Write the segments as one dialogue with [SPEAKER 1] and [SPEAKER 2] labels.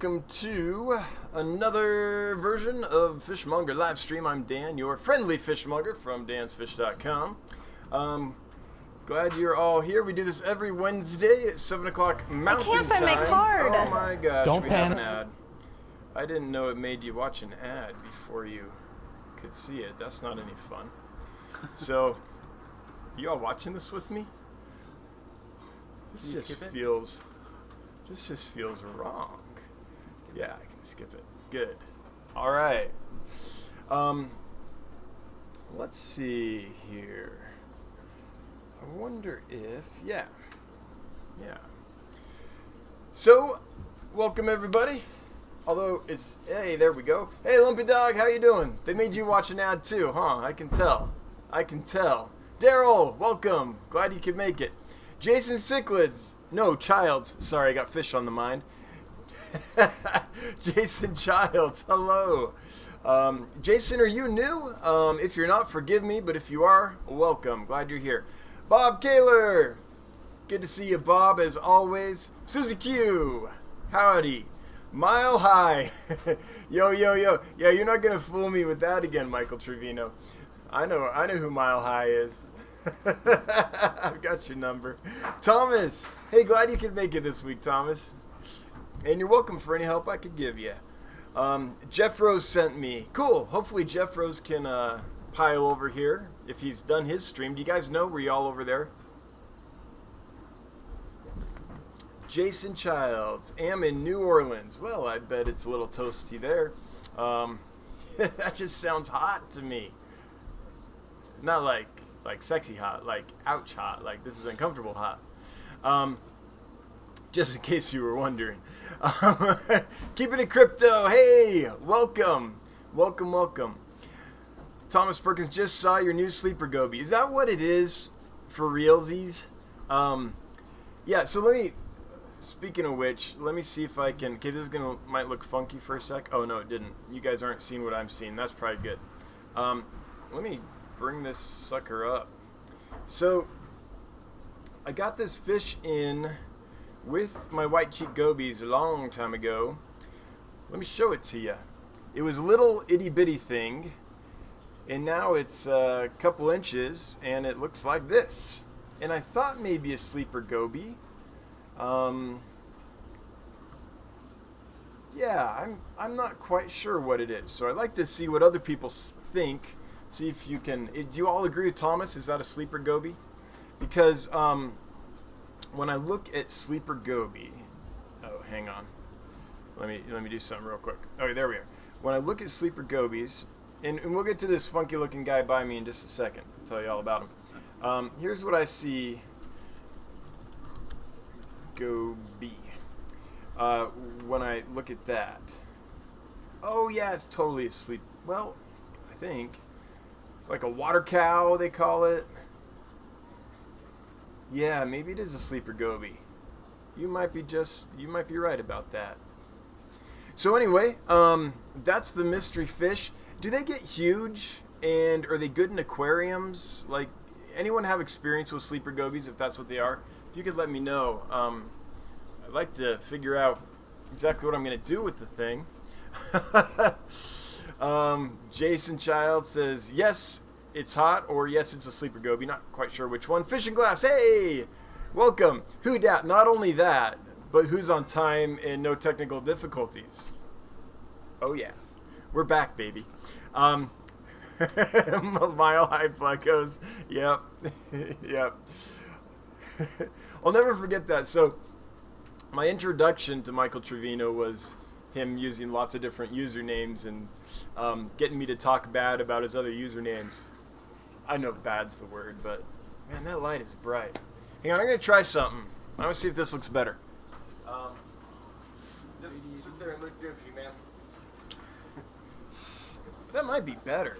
[SPEAKER 1] welcome to another version of Monger Livestream. I'm Dan, your friendly fishmonger from dansfish.com. Glad you're all here. We do this every Wednesday at 7 o'clock Mountain Time.
[SPEAKER 2] I can't find my card.
[SPEAKER 1] Oh my gosh,
[SPEAKER 3] Don't
[SPEAKER 1] we have
[SPEAKER 3] panic.
[SPEAKER 1] an ad. I didn't know it made you watch an ad before you could see it. That's not any fun. So, you all watching this with me? This just feels wrong. Yeah, I can skip it. Good. All right. Let's see here. I wonder if, yeah. So, welcome everybody. Although it's, hey, there we go. Hey, Lumpy Dog, how you doing? They made you watch an ad too, huh? I can tell. Daryl, welcome. Glad you could make it. Jason Cichlids. No, Childs. Sorry, I got fish on the mind. Jason Childs, hello. Jason, are you new? If you're not, forgive me, but if you are, welcome. Glad you're here. Bob Kaler. Good to see you, Bob, as always. Susie Q. Howdy. Mile High. Yo. Yeah, you're not going to fool me with that again, Michael Trevino. I know who Mile High is. I've got your number. Thomas. Hey, glad you could make it this week, Thomas. And you're welcome for any help I could give you. Jeff Rose sent me. Cool. Hopefully Jeff Rose can pile over here if he's done his stream. Do you guys know? Were you all over there? Jason Childs. Am in New Orleans. Well, I bet it's a little toasty there. That just sounds hot to me. Not like sexy hot, like ouch hot, like this is uncomfortable hot. Just in case you were wondering. Keeping it crypto. Hey, welcome. Thomas Perkins, just saw your new sleeper goby. Is that what it is for realsies? Yeah, so let me, speaking of which, let me see if I can, okay, this might look funky for a sec. Oh no, it didn't. You guys aren't seeing what I'm seeing. That's probably good. Let me bring this sucker up. So I got this fish in with my white cheek gobies a long time ago. Let me show it to you. It was a little itty bitty thing, and now it's a couple inches and it looks like this. And I thought maybe a sleeper goby. Yeah, I'm not quite sure what it is, so I'd like to see what other people think. See if you can. Do you all agree with Thomas? Is that a sleeper goby? Because when I look at sleeper goby, oh, hang on. Let me do something real quick. Okay, there we are. When I look at sleeper gobies, and we'll get to this funky looking guy by me in just a second. I'll tell you all about him. Here's what I see. Goby. When I look at that. Oh yeah, it's totally a sleep. Well, I think. Like a water cow, they call it. Yeah, maybe it is a sleeper goby. You might be right about that. So anyway, that's the mystery fish. Do they get huge, and are they good in aquariums? Like, anyone have experience with sleeper gobies, if that's what they are? If you could let me know. I'd like to figure out exactly what I'm going to do with the thing. Jason Child says, yes, it's hot, or yes, it's a sleeper goby. Not quite sure which one. Fishing Glass, hey, welcome. Who dat? Not only that, but who's on time and no technical difficulties? Oh yeah, we're back, baby. Mile High Plecos, yep. I'll never forget that. So, my introduction to Michael Trevino was him using lots of different usernames and getting me to talk bad about his other usernames. I know bad's the word, but man, that light is bright. Hang on, I'm going to try something. I want to see if this looks better. Just sit there and look goofy, man. That might be better.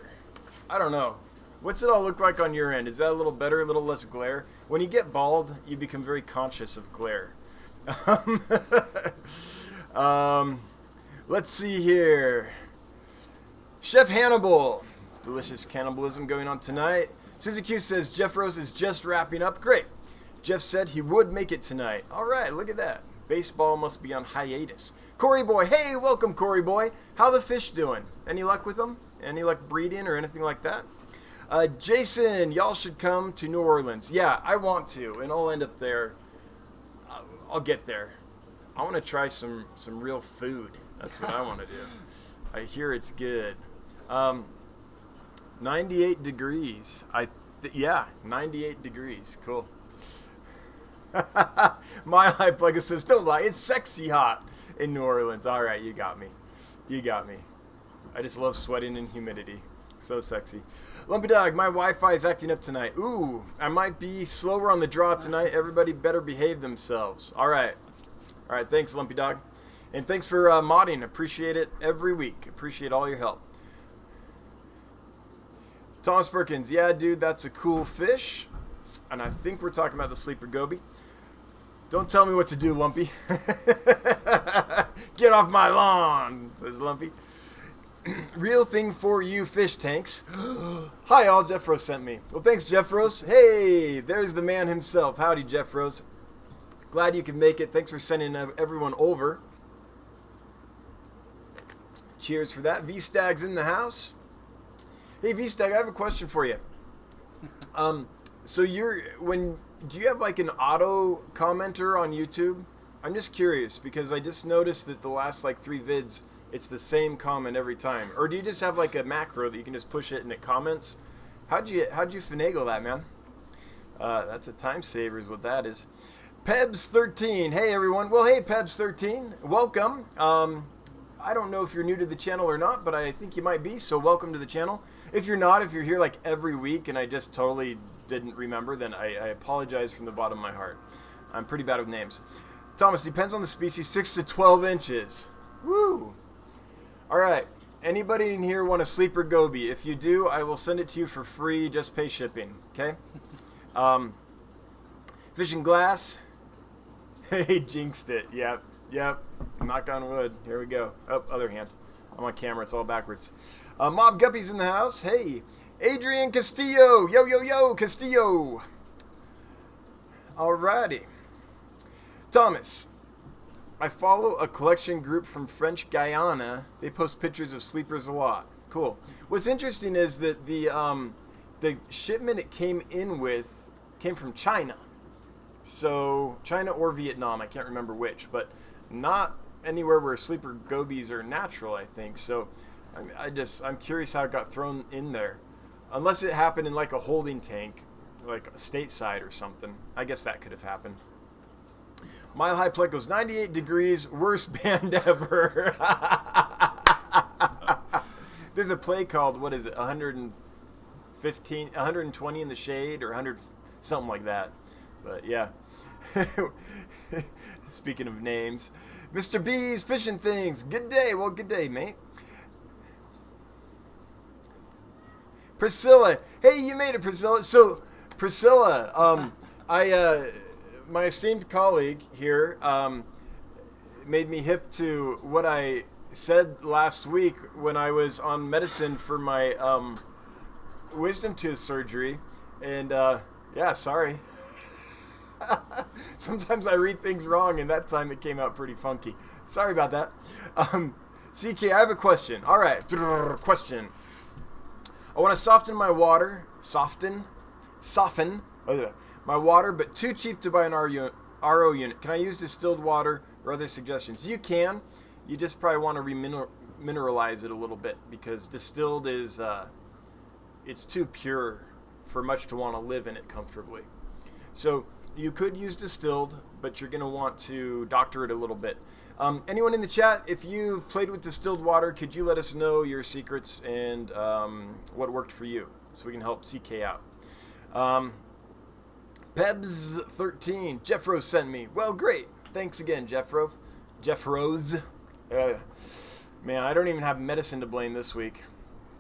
[SPEAKER 1] I don't know. What's it all look like on your end? Is that a little better, a little less glare? When you get bald, you become very conscious of glare. Let's see here. Chef Hannibal. Delicious cannibalism going on tonight. Susie Q says Jeff Rose is just wrapping up. Great. Jeff said he would make it tonight. All right, look at that. Baseball must be on hiatus. Corey Boy, hey, welcome Corey Boy. How the fish doing? Any luck with them? Any luck breeding or anything like that? Jason, y'all should come to New Orleans. Yeah, I want to, and I'll end up there. I'll get there. I want to try some real food. That's what I want to do. I hear it's good. 98 degrees. Yeah, 98 degrees. Cool. My High Plugger says, don't lie, it's sexy hot in New Orleans. All right, you got me. You got me. I just love sweating in humidity. So sexy. Lumpy Dog, my Wi-Fi is acting up tonight. Ooh, I might be slower on the draw tonight. Everybody better behave themselves. All right. All right, thanks, Lumpy Dog. And thanks for modding. Appreciate it every week. Appreciate all your help. Thomas Perkins, yeah, dude, that's a cool fish. And I think we're talking about the sleeper goby. Don't tell me what to do, Lumpy. Get off my lawn, says Lumpy. Real thing for you, fish tanks. Hi, all. Jeff Rose sent me. Well, thanks, Jeff Rose. Hey, there's the man himself. Howdy, Jeff Rose. Glad you could make it. Thanks for sending everyone over. Cheers for that. V-Stag's in the house. Hey, V-Stag, I have a question for you. So do you have like an auto commenter on YouTube? I'm just curious because I just noticed that the last like 3 vids, it's the same comment every time. Or do you just have like a macro that you can just push it and it comments? How'd you finagle that, man? That's a time saver is what that is. Pebs13, hey everyone. Well, hey Pebs13, welcome. I don't know if you're new to the channel or not, but I think you might be, so welcome to the channel. If you're not, if you're here like every week and I just totally didn't remember, then I apologize from the bottom of my heart. I'm pretty bad with names. Thomas, depends on the species, 6 to 12 inches. Woo! All right, anybody in here want a sleeper goby? If you do, I will send it to you for free, just pay shipping, okay? Fishing glass. Hey, jinxed it, yep. Knock on wood, here we go. Oh, other hand. I'm on camera, it's all backwards. Mob Guppy's in the house. Hey, Adrian Castillo. Yo, Castillo. Alrighty. Thomas, I follow a collection group from French Guyana. They post pictures of sleepers a lot. Cool. What's interesting is that the shipment it came in with came from China. So, China or Vietnam, I can't remember which, but not anywhere where sleeper gobies are natural, I think. So, I'm curious how it got thrown in there. Unless it happened in like a holding tank, like stateside or something. I guess that could have happened. Mile High Plug goes 98 degrees, worst band ever. There's a play called, what is it, 120 in the shade or 100, something like that. But yeah. Speaking of names, Mr. B's Fishing Things. Good day. Well, good day, mate. Priscilla. Hey, you made it, Priscilla. So, Priscilla, my esteemed colleague here made me hip to what I said last week when I was on medicine for my wisdom tooth surgery. And, yeah, sorry. Sometimes I read things wrong, and that time it came out pretty funky. Sorry about that. CK, I have a question. All right, question. I want to soften my water. Soften my water, but too cheap to buy an RO unit. Can I use distilled water or other suggestions? You can. You just probably want to remineralize it a little bit because distilled is it's too pure for much to want to live in it comfortably. So you could use distilled, but you're going to want to doctor it a little bit. Anyone in the chat, if you've played with distilled water, could you let us know your secrets and what worked for you so we can help CK out? Pebs13, Jeff Rose sent me. Well, great. Thanks again, Jeff Rose. Man, I don't even have medicine to blame this week.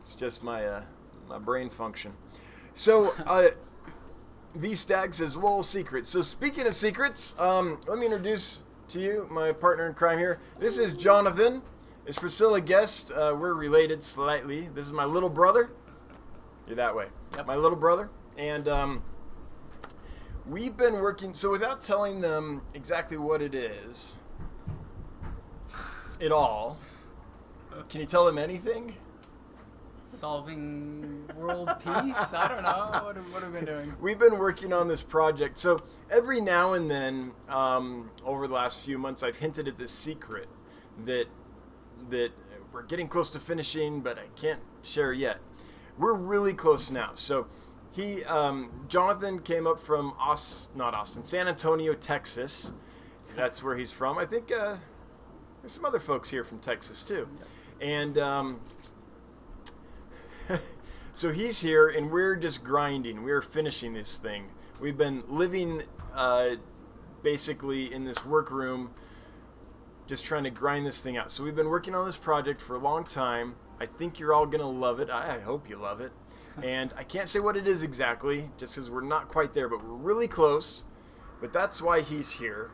[SPEAKER 1] It's just my brain function. So, V-Stag says, lol, secrets. So speaking of secrets, let me introduce to you my partner in crime here. This is Jonathan. Is Priscilla guest? We're related slightly. This is my little brother. You're that way. Yep. My little brother. And we've been working, so without telling them exactly what it is at all, can you tell them anything?
[SPEAKER 2] Solving world peace? I don't know. What have we been doing?
[SPEAKER 1] We've been working on this project. So every now and then, over the last few months, I've hinted at this secret that we're getting close to finishing, but I can't share yet. We're really close now. So Jonathan came up from San Antonio, Texas. That's where he's from. I think there's some other folks here from Texas too. And so he's here, and we're just grinding. We're finishing this thing. We've been living basically in this workroom, just trying to grind this thing out. So we've been working on this project for a long time. I think you're all going to love it. I hope you love it. And I can't say what it is exactly, just because we're not quite there, but we're really close. But that's why he's here.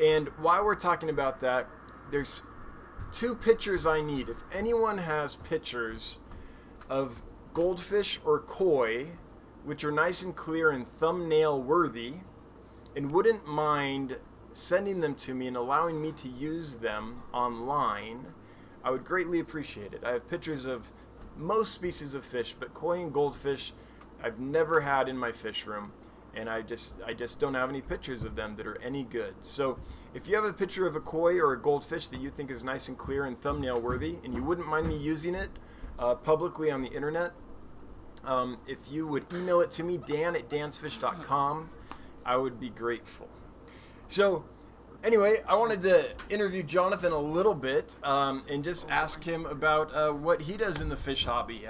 [SPEAKER 1] And while we're talking about that, there's 2 pictures I need. If anyone has pictures of goldfish or koi, which are nice and clear and thumbnail worthy, and wouldn't mind sending them to me and allowing me to use them online, I would greatly appreciate it. I have pictures of most species of fish, but koi and goldfish I've never had in my fish room, and I just don't have any pictures of them that are any good. So if you have a picture of a koi or a goldfish that you think is nice and clear and thumbnail worthy, and you wouldn't mind me using it publicly on the internet, if you would email it to me, dan@dansfish.com, I would be grateful. So anyway, I wanted to interview Jonathan a little bit and just ask him about what he does in the fish hobby.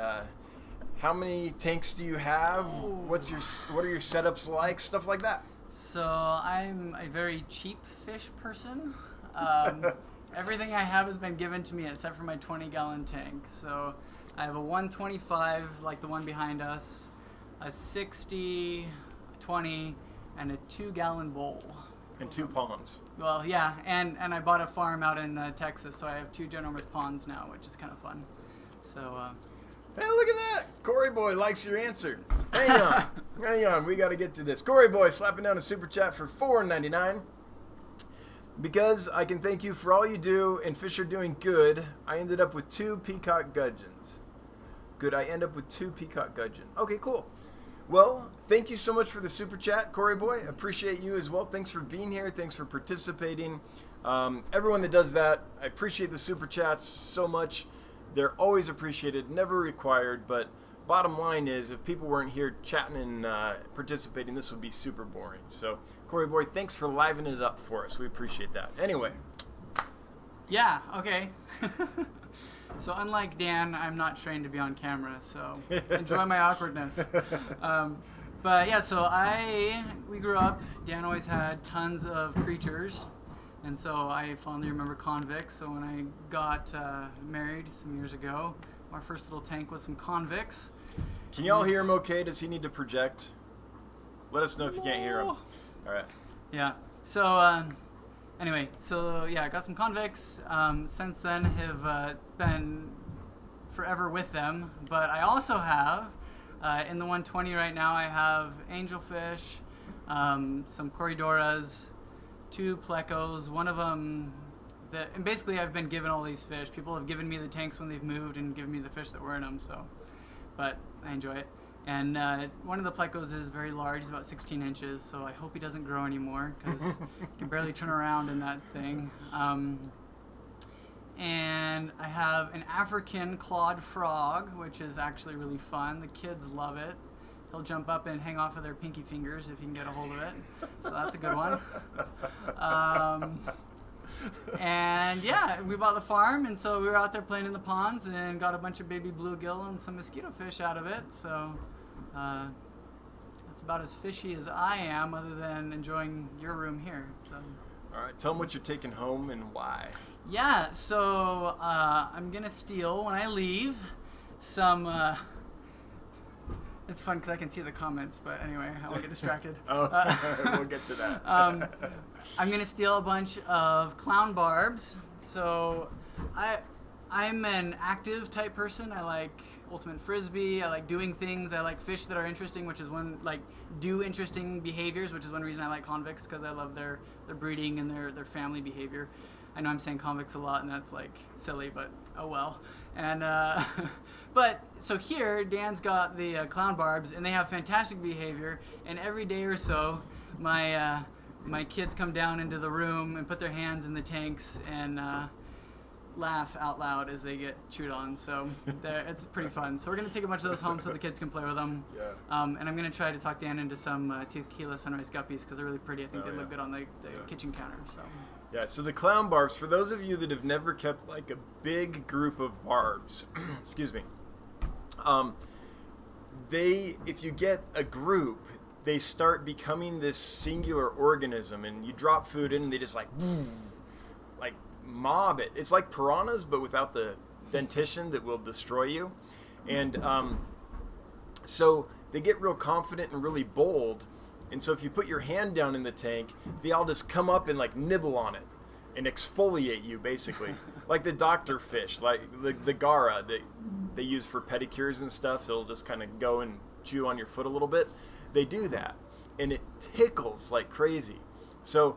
[SPEAKER 1] How many tanks do you have? What are your setups like? Stuff like that.
[SPEAKER 2] So I'm a very cheap fish person. Everything I have has been given to me except for my 20-gallon tank. So I have a 125 like the one behind us, a 60, 20, and a 2-gallon bowl.
[SPEAKER 1] And 2 ponds.
[SPEAKER 2] Well, yeah, and I bought a farm out in Texas, so I have 2 ginormous ponds now, which is kind of fun. So,
[SPEAKER 1] hey, look at that! Corey Boy likes your answer. Hang on, we got to get to this. Corey Boy slapping down a super chat for $4.99. Because I can thank you for all you do, and fish are doing good, I ended up with 2 peacock gudgeons. I end up with 2 peacock gudgeon. Okay, cool. Well, thank you so much for the super chat, Corey Boy. Appreciate you as well. Thanks for being here. Thanks for participating. Everyone that does that, I appreciate the super chats so much. They're always appreciated, never required. But bottom line is, if people weren't here chatting and participating, this would be super boring. So, Corey Boy, thanks for livening it up for us. We appreciate that. Anyway.
[SPEAKER 2] Yeah, okay. So unlike Dan, I'm not trained to be on camera, so enjoy my awkwardness. But yeah, so we grew up, Dan always had tons of creatures, and so I fondly remember convicts. So when I got married some years ago, our first little tank was some convicts.
[SPEAKER 1] Can y'all hear him okay? Does he need to project? Let us know if you can't hear him. All right.
[SPEAKER 2] Yeah, so anyway, so yeah, I got some convicts. Since then, have been forever with them. But I also have, in the 120 right now, I have angelfish, some corridoras, 2 plecos. One of them, and basically I've been given all these fish. People have given me the tanks when they've moved and given me the fish that were in them. So, but I enjoy it. And one of the plecos is very large. He's about 16 inches, so I hope he doesn't grow anymore because he can barely turn around in that thing. And I have an African clawed frog, which is actually really fun. The kids love it. They'll jump up and hang off of their pinky fingers if you can get a hold of it. So that's a good one. And yeah, we bought the farm, and so we were out there playing in the ponds and got a bunch of baby bluegill and some mosquito fish out of it. So that's about as fishy as I am, other than enjoying your room here. So.
[SPEAKER 1] All right, tell them what you're taking home and why.
[SPEAKER 2] Yeah, so I'm gonna steal when I leave some. It's fun because I can see the comments, but anyway, I won't get distracted.
[SPEAKER 1] We'll get to that.
[SPEAKER 2] I'm gonna steal a bunch of clown barbs. So I I'm an active type person. I like ultimate frisbee. I like doing things. I like fish that are interesting, which is do interesting behaviors, which is one reason I like convicts, because I love their breeding and their family behavior. I know I'm saying convicts a lot, and that's like silly, but oh well. And but so here, Dan's got the clown barbs, and they have fantastic behavior. And every day or so, my kids come down into the room and put their hands in the tanks and laugh out loud as they get chewed on. So it's pretty fun. So we're going to take a bunch of those home so the kids can play with them.
[SPEAKER 1] Yeah.
[SPEAKER 2] And I'm going to try to talk Dan into some tequila sunrise guppies, because they're really pretty. I think they look good on the kitchen counter. So.
[SPEAKER 1] Yeah, so the clown barbs, for those of you that have never kept like a big group of barbs, excuse me, if you get a group, they start becoming this singular organism, and you drop food in and they just like mob it. It's like piranhas, but without the dentition that will destroy you. And so they get real confident and really bold. And so if you put your hand down in the tank, they all just come up and like nibble on it and exfoliate you, basically. Like the doctor fish, like the gara that they use for pedicures and stuff. It'll just kind of go and chew on your foot a little bit. They do that, and it tickles like crazy. So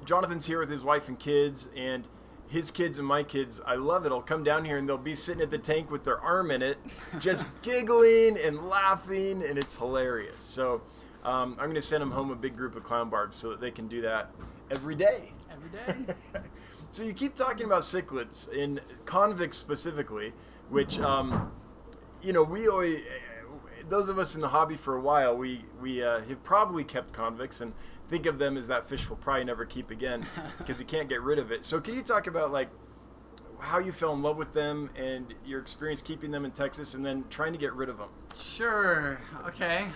[SPEAKER 1] Jonathan's here with his wife and kids, and his kids and my kids, I love it. I'll come down here and they'll be sitting at the tank with their arm in it, just giggling and laughing, and it's hilarious. So I'm going to send them home a big group of clown barbs so that they can do that every day.
[SPEAKER 2] Every day.
[SPEAKER 1] So you keep talking about cichlids, in convicts specifically, which, we always, those of us in the hobby for a while, we have probably kept convicts and think of them as that fish we'll probably never keep again because you can't get rid of it. So can you talk about like how you fell in love with them and your experience keeping them in Texas and then trying to get rid of them?
[SPEAKER 2] Sure. Okay.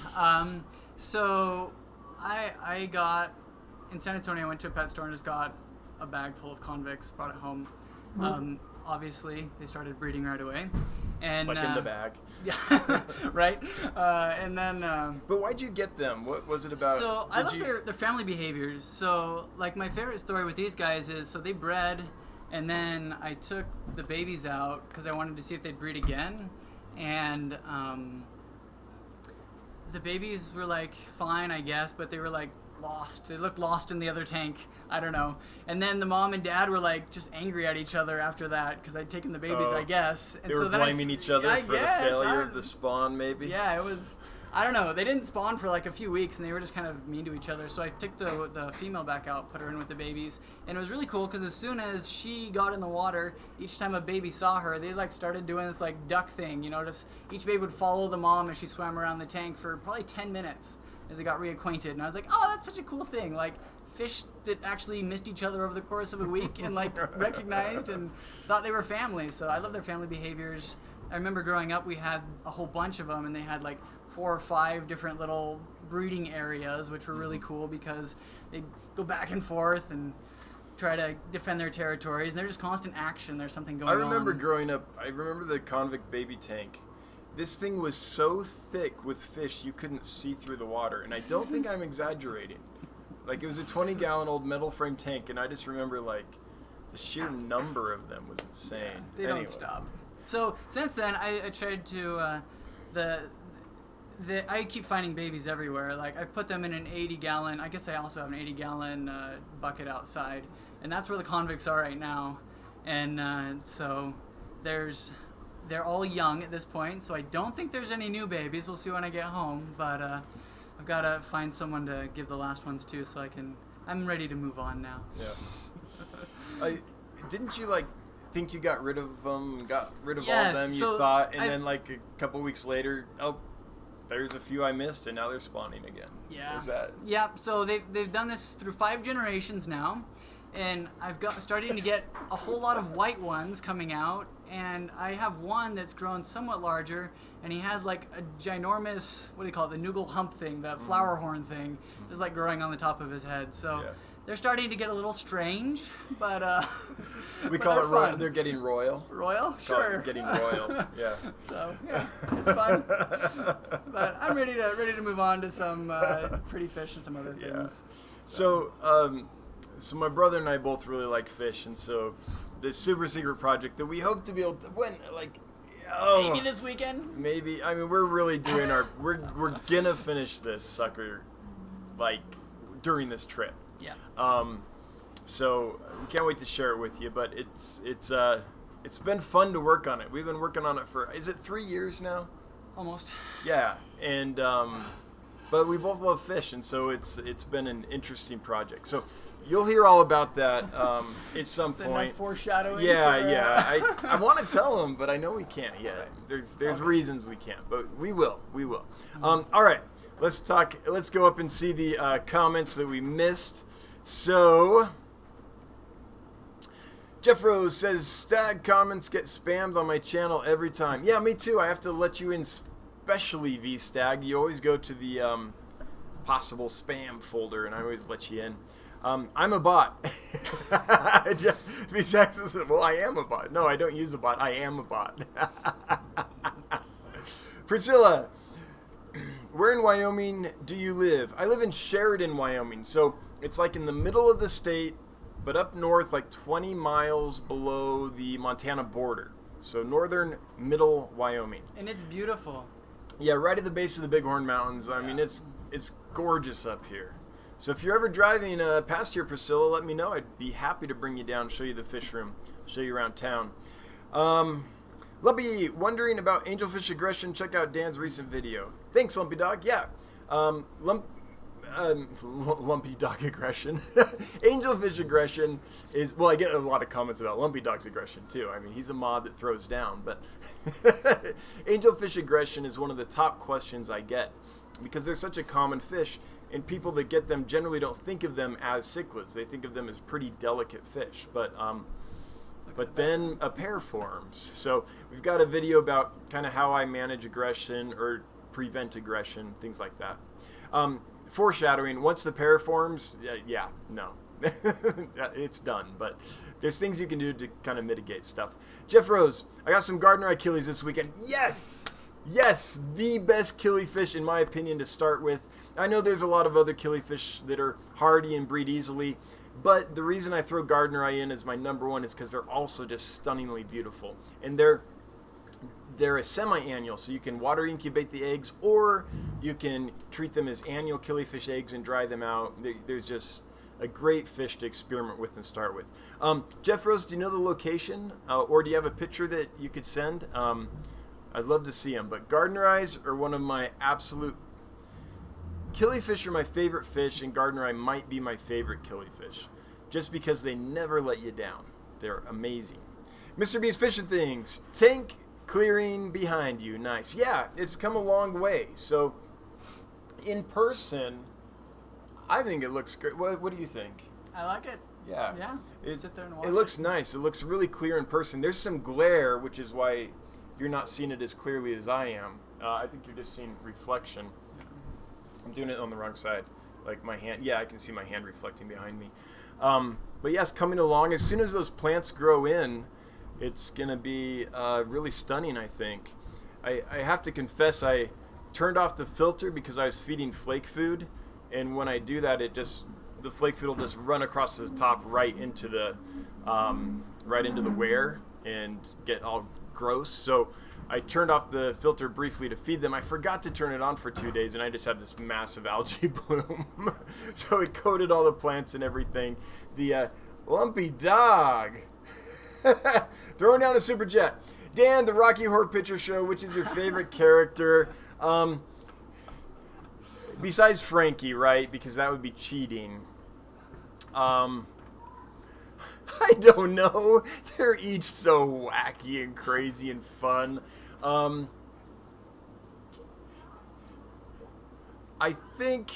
[SPEAKER 2] So I got, in San Antonio, I went to a pet store and just got a bag full of convicts, brought it home. Obviously, they started breeding right away. And
[SPEAKER 1] like in the bag.
[SPEAKER 2] Yeah, right? And then...
[SPEAKER 1] but why'd you get them? What was it about?
[SPEAKER 2] So I love their family behaviors. So like my favorite story with these guys is, so they bred, and then I took the babies out because I wanted to see if they'd breed again. And the babies were like fine, I guess, but they were like lost. They looked lost in the other tank. I don't know. And then the mom and dad were like just angry at each other after that because I'd taken the babies, I guess. And
[SPEAKER 1] they were blaming each other for the failure of the spawn, maybe?
[SPEAKER 2] Yeah, it was... I don't know. They didn't spawn for like a few weeks, and they were just kind of mean to each other. So I took the female back out, put her in with the babies, and it was really cool because as soon as she got in the water, each time a baby saw her, they like started doing this like duck thing, just each baby would follow the mom as she swam around the tank for probably 10 minutes as they got reacquainted. And I was like, oh, that's such a cool thing. Like fish that actually missed each other over the course of a week and like recognized and thought they were family. So I love their family behaviors. I remember growing up, we had a whole bunch of them, and they had like 4 or 5 different little breeding areas, which were really cool because they'd go back and forth and try to defend their territories, and they're just constant action. There's something going on.
[SPEAKER 1] I remember growing up, I remember the convict baby tank. This thing was so thick with fish you couldn't see through the water, and I don't think I'm exaggerating. Like, it was a 20-gallon-old metal frame tank, and I just remember, like, the sheer number of them was insane.
[SPEAKER 2] Yeah, they don't stop. So since then, I tried to I keep finding babies everywhere. Like I've put them in an 80-gallon. I guess I also have an 80-gallon bucket outside, and that's where the convicts are right now. And so they're all young at this point. So I don't think there's any new babies. We'll see when I get home. But I've got to find someone to give the last ones to, so I'm ready to move on now.
[SPEAKER 1] Yeah. Didn't you like think you got rid of them? Got rid of all
[SPEAKER 2] Yes,
[SPEAKER 1] of them? You thought, and then like a couple weeks later, there's a few I missed, and now they're spawning again.
[SPEAKER 2] Yeah.
[SPEAKER 1] Is that?
[SPEAKER 2] Yeah. So they've done this through 5 generations now, and I've starting to get a whole lot of white ones coming out, and I have one that's grown somewhat larger, and he has like a ginormous, what do you call it, the Noogle hump thing, the flower horn thing, is like growing on the top of his head. So. Yeah. They're starting to get a little strange, but
[SPEAKER 1] we call it royal. They're getting royal.
[SPEAKER 2] Royal, sure.
[SPEAKER 1] Getting royal, yeah.
[SPEAKER 2] So yeah, it's fun. But I'm ready to move on to some pretty fish and some other things.
[SPEAKER 1] Yeah. So my brother and I both really like fish, and so this super secret project that we hope to be able to win. Like, oh,
[SPEAKER 2] maybe this weekend.
[SPEAKER 1] Maybe. I mean, we're really doing our. We're gonna finish this sucker, like, during this trip.
[SPEAKER 2] Yeah.
[SPEAKER 1] So we can't wait to share it with you. But it's been fun to work on it. We've been working on it for, is it 3 years now?
[SPEAKER 2] Almost.
[SPEAKER 1] Yeah, and but we both love fish, and so it's been an interesting project. So you'll hear all about that at some point.
[SPEAKER 2] Enough foreshadowing.
[SPEAKER 1] Yeah. I want to tell them, but I know we can't yet. There's reasons we can't, but we will. All right, let's talk. Let's go up and see the comments that we missed. So Jeff Rose says, Stag comments get spammed on my channel every time. Yeah, me too. I have to let you in, especially V-Stag. You always go to the possible spam folder, and I always let you in. I'm a bot. V-Stag says, well, I am a bot. No, I don't use a bot. I am a bot. Priscilla, where in Wyoming do you live? I live in Sheridan, Wyoming. So it's like in the middle of the state, but up north, like 20 miles below the Montana border. So northern, middle Wyoming.
[SPEAKER 2] And it's beautiful.
[SPEAKER 1] Yeah, right at the base of the Bighorn Mountains. I mean, it's gorgeous up here. So if you're ever driving past here, Priscilla, let me know. I'd be happy to bring you down, show you the fish room, show you around town. Lumpy, wondering about angelfish aggression, check out Dan's recent video. Thanks, Lumpy Dog. Yeah. Lumpy dog aggression. Angelfish aggression is, well, I get a lot of comments about Lumpy Dog's aggression too. I mean, he's a mod that throws down, but angelfish aggression is one of the top questions I get because they're such a common fish, and people that get them generally don't think of them as cichlids. They think of them as pretty delicate fish, but then a pair forms. So we've got a video about kind of how I manage aggression or prevent aggression, things like that. Foreshadowing, once the pair forms, no. It's done, but there's things you can do to kind of mitigate stuff. Jeff Rose, I got some Gardner Achilles this weekend. Yes, the best killifish in my opinion to start with. I know there's a lot of other killifish that are hardy and breed easily, but the reason I throw Gardner in as my number one is because they're also just stunningly beautiful, and they're a semi-annual, so you can water incubate the eggs, or you can treat them as annual killifish eggs and dry them out. There's just a great fish to experiment with and start with. Jeff Rose, do you know the location, or do you have a picture that you could send? I'd love to see them. But Gardner eyes are one of my absolute... Killifish are my favorite fish, and Gardner eye might be my favorite killifish, just because they never let you down. They're amazing. Mr. B's Fishing Things. Tank clearing behind you. Nice. Yeah, it's come a long way. So, in person, I think it looks great. What do you think?
[SPEAKER 2] I like it.
[SPEAKER 1] Yeah.
[SPEAKER 2] Sit there and watch
[SPEAKER 1] it looks nice. It looks really clear in person. There's some glare, which is why you're not seeing it as clearly as I am. I think you're just seeing reflection. I'm doing it on the wrong side. Like my hand. Yeah, I can see my hand reflecting behind me. But yes, coming along. As soon as those plants grow in, it's going to be really stunning, I think. I have to confess, I turned off the filter because I was feeding flake food. And when I do that, the flake food will just run across the top right into the wear and get all gross. So I turned off the filter briefly to feed them. I forgot to turn it on for 2 days, and I just had this massive algae bloom. So it coated all the plants and everything. The Lumpy Dog throwing down a super jet. Dan, the Rocky Horror Picture Show, which is your favorite character? Besides Frankie, right? Because that would be cheating. I don't know. They're each so wacky and crazy and fun. I think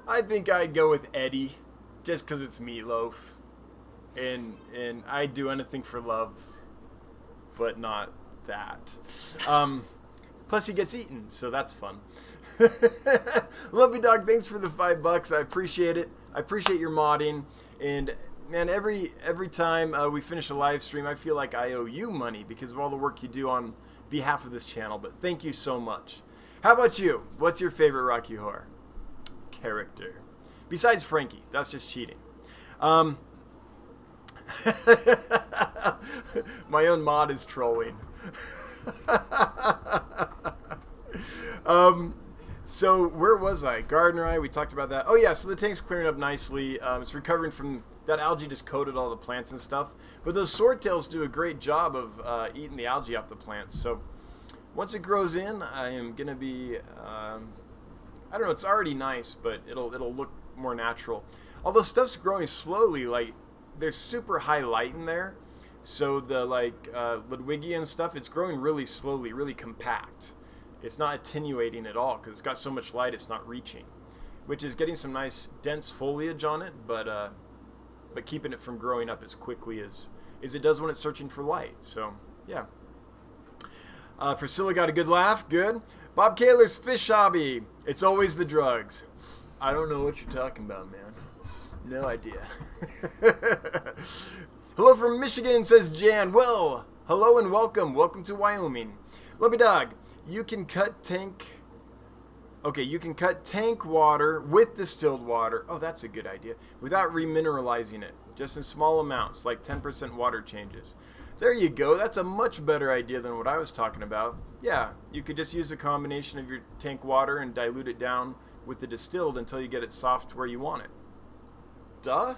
[SPEAKER 1] I'd go with Eddie, just because it's Meatloaf, and I'd do anything for love, but not that. Plus he gets eaten, so that's fun. Lumpy Dog, thanks for the $5. I appreciate it. I appreciate your modding, and man, every time we finish a live stream, I feel like I owe you money because of all the work you do on behalf of this channel, but thank you so much. How about you? What's your favorite Rocky Horror character? Besides Frankie, that's just cheating. My own mod is trolling. So where was I? Gardener Eye, we talked about that. Oh yeah, so the tank's clearing up nicely. It's recovering from that algae just coated all the plants and stuff. But those swordtails do a great job of eating the algae off the plants. So once it grows in, I am gonna be I don't know, it's already nice, but it'll look more natural. Although stuff's growing slowly, like there's super high light in there. So the Ludwigia and stuff, it's growing really slowly, really compact. It's not attenuating at all because it's got so much light it's not reaching, which is getting some nice dense foliage on it, but keeping it from growing up as quickly as it does when it's searching for light. So yeah. Priscilla got a good laugh. Good. Bob Kaler's fish hobby. It's always the drugs. I don't know what you're talking about, man. No idea. Hello from Michigan, says Jan. Well, hello and welcome. Welcome to Wyoming. Lumpy Dog. You can cut tank water with distilled water. Oh, that's a good idea. Without remineralizing it. Just in small amounts, like 10% water changes. There you go. That's a much better idea than what I was talking about. Yeah, you could just use a combination of your tank water and dilute it down with the distilled until you get it soft where you want it. Duh.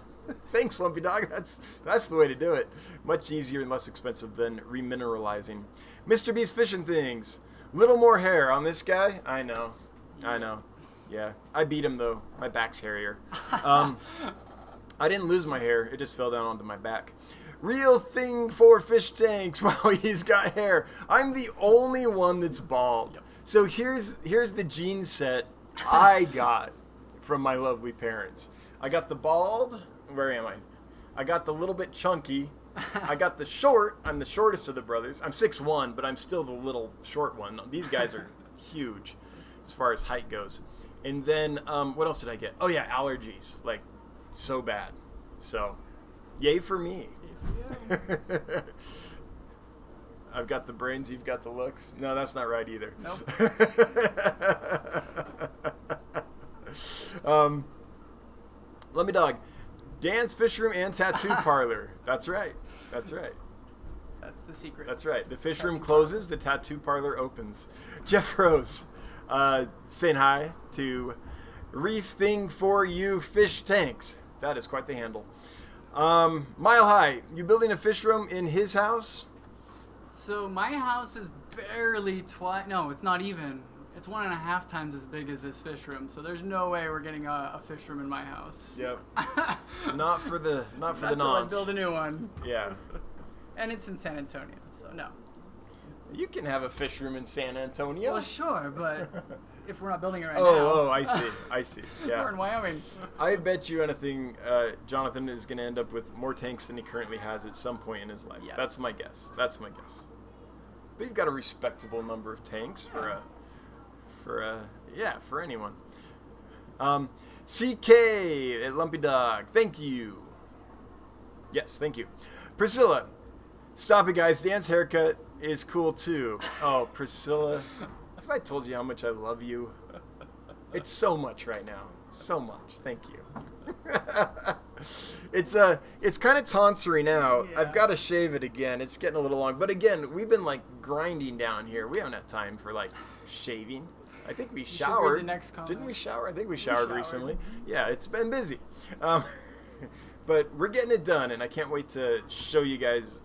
[SPEAKER 1] Thanks, Lumpy Dog. That's the way to do it. Much easier and less expensive than remineralizing. Mr. Beast Fishing Things. Little more hair on this guy. I know. Yeah, I beat him though. My back's hairier. I didn't lose my hair. It just fell down onto my back. Real thing for fish tanks. Wow, he's got hair. I'm the only one that's bald.
[SPEAKER 2] Yep.
[SPEAKER 1] So here's the gene set I got from my lovely parents. I got the bald. Where am I? I got the little bit chunky. I got the short. I'm the shortest of the brothers. I'm 6'1", but I'm still the little short one. These guys are huge as far as height goes. And then what else did I get? Oh yeah, allergies. Like so bad. So yay for me.
[SPEAKER 2] Yay for you.
[SPEAKER 1] I've got the brains, you've got the looks. No, that's not right either.
[SPEAKER 2] Nope.
[SPEAKER 1] Let me dog. Dance, fish room, and tattoo parlor. That's right. That's
[SPEAKER 2] the secret.
[SPEAKER 1] That's right. The fish room closes, the tattoo parlor opens. Jeff Rose saying hi to Reef Thing for You Fish Tanks. That is quite the handle. Mile High, you building a fish room in his house?
[SPEAKER 2] So my house is barely no, it's not even. It's 1.5 times as big as this fish room, so there's no way we're getting a fish room in my house.
[SPEAKER 1] Yep. not for the
[SPEAKER 2] That's
[SPEAKER 1] nonce.
[SPEAKER 2] I'll build a new one.
[SPEAKER 1] Yeah.
[SPEAKER 2] And it's in San Antonio, so no.
[SPEAKER 1] You can have a fish room in San Antonio.
[SPEAKER 2] Well, sure, but if we're not building it right now.
[SPEAKER 1] Oh, I see. Yeah.
[SPEAKER 2] We're in Wyoming.
[SPEAKER 1] I bet you anything, Jonathan is going to end up with more tanks than he currently has at some point in his life.
[SPEAKER 2] Yes.
[SPEAKER 1] That's my guess. But you've got a respectable number of tanks for anyone. CK at Lumpy Dog, thank you. Yes, thank you. Priscilla, stop it, guys. Dan's haircut is cool too. Oh, Priscilla, have I told you how much I love you? It's so much right now. So much. Thank you. It's kind of tonsury now.
[SPEAKER 2] Yeah.
[SPEAKER 1] I've got to shave it again. It's getting a little long. But again, we've been like grinding down here. We haven't had time for like shaving. I think we showered.
[SPEAKER 2] The next comment.
[SPEAKER 1] Didn't we shower? I think we showered recently. Yeah, it's been busy. But we're getting it done, and I can't wait to show you guys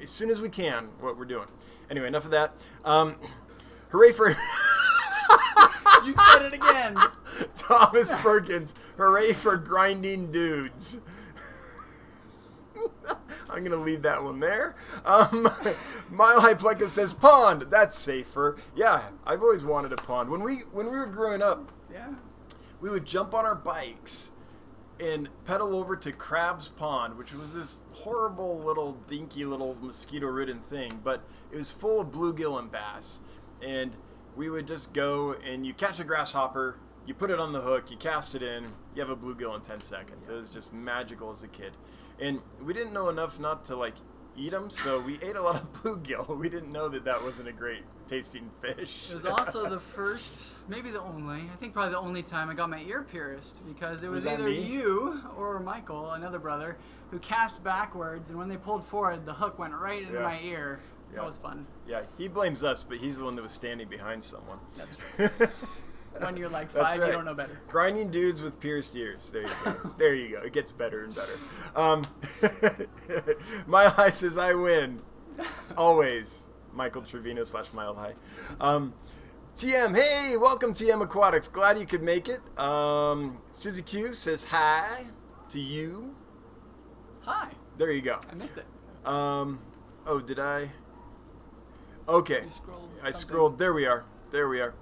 [SPEAKER 1] as soon as we can, what we're doing. Anyway, enough of that. Hooray for...
[SPEAKER 2] You said it again.
[SPEAKER 1] Thomas Perkins, hooray for grinding dudes. I'm going to leave that one there. Mile High Pleca says pond. That's safer. Yeah, I've always wanted a pond. When we were growing up,
[SPEAKER 2] Yeah.
[SPEAKER 1] we would jump on our bikes and pedal over to Crab's Pond, which was this horrible little dinky little mosquito-ridden thing, but it was full of bluegill and bass. And we would just go and you catch a grasshopper, you put it on the hook, you cast it in, you have a bluegill in 10 seconds. It was just magical as a kid. And we didn't know enough not to like eat them, so we ate a lot of bluegill. We didn't know that wasn't a great tasting fish.
[SPEAKER 2] It was also the first, maybe the only, I think probably the only time I got my ear pierced, because it was
[SPEAKER 1] that
[SPEAKER 2] either
[SPEAKER 1] me?
[SPEAKER 2] you or Michael, another brother, who cast backwards, and when they pulled forward, the hook went right into my ear. That was fun.
[SPEAKER 1] Yeah, he blames us, but he's the one that was standing behind someone.
[SPEAKER 2] That's true. When you're like 5,
[SPEAKER 1] right.
[SPEAKER 2] you don't know better.
[SPEAKER 1] Grinding dudes with pierced ears. There you go. There you go. It gets better and better. Mile High says, I win. Always. Michael Trevino / Mile High. TM, hey, welcome TM Aquatics. Glad you could make it. Suzy Q says hi to you.
[SPEAKER 2] Hi.
[SPEAKER 1] There you go.
[SPEAKER 2] I missed it.
[SPEAKER 1] Oh, did I? Okay. I scrolled. There we are. There we are.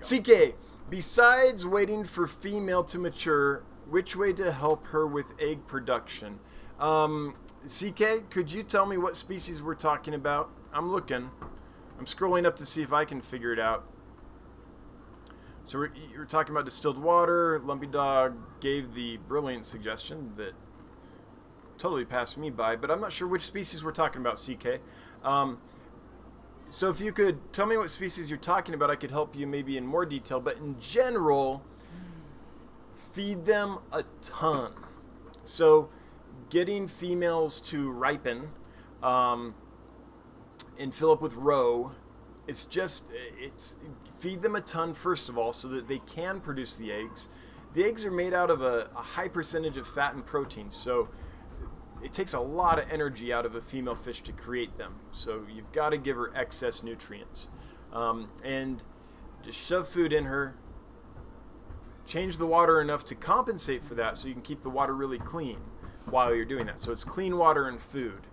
[SPEAKER 1] CK, besides waiting for female to mature, which way to help her with egg production? CK, could you tell me what species we're talking about? I'm looking. I'm scrolling up to see if I can figure it out. So you're talking about distilled water. Lumpy Dog gave the brilliant suggestion that totally passed me by, but I'm not sure which species we're talking about, CK. So if you could tell me what species you're talking about, I could help you maybe in more detail. But in general, feed them a ton. So getting females to ripen and fill up with roe, it's feed them a ton first of all so that they can produce the eggs. The eggs are made out of a high percentage of fat and protein, so it takes a lot of energy out of a female fish to create them. So you've got to give her excess nutrients. And just shove food in her, change the water enough to compensate for that so you can keep the water really clean while you're doing that. So it's clean water and food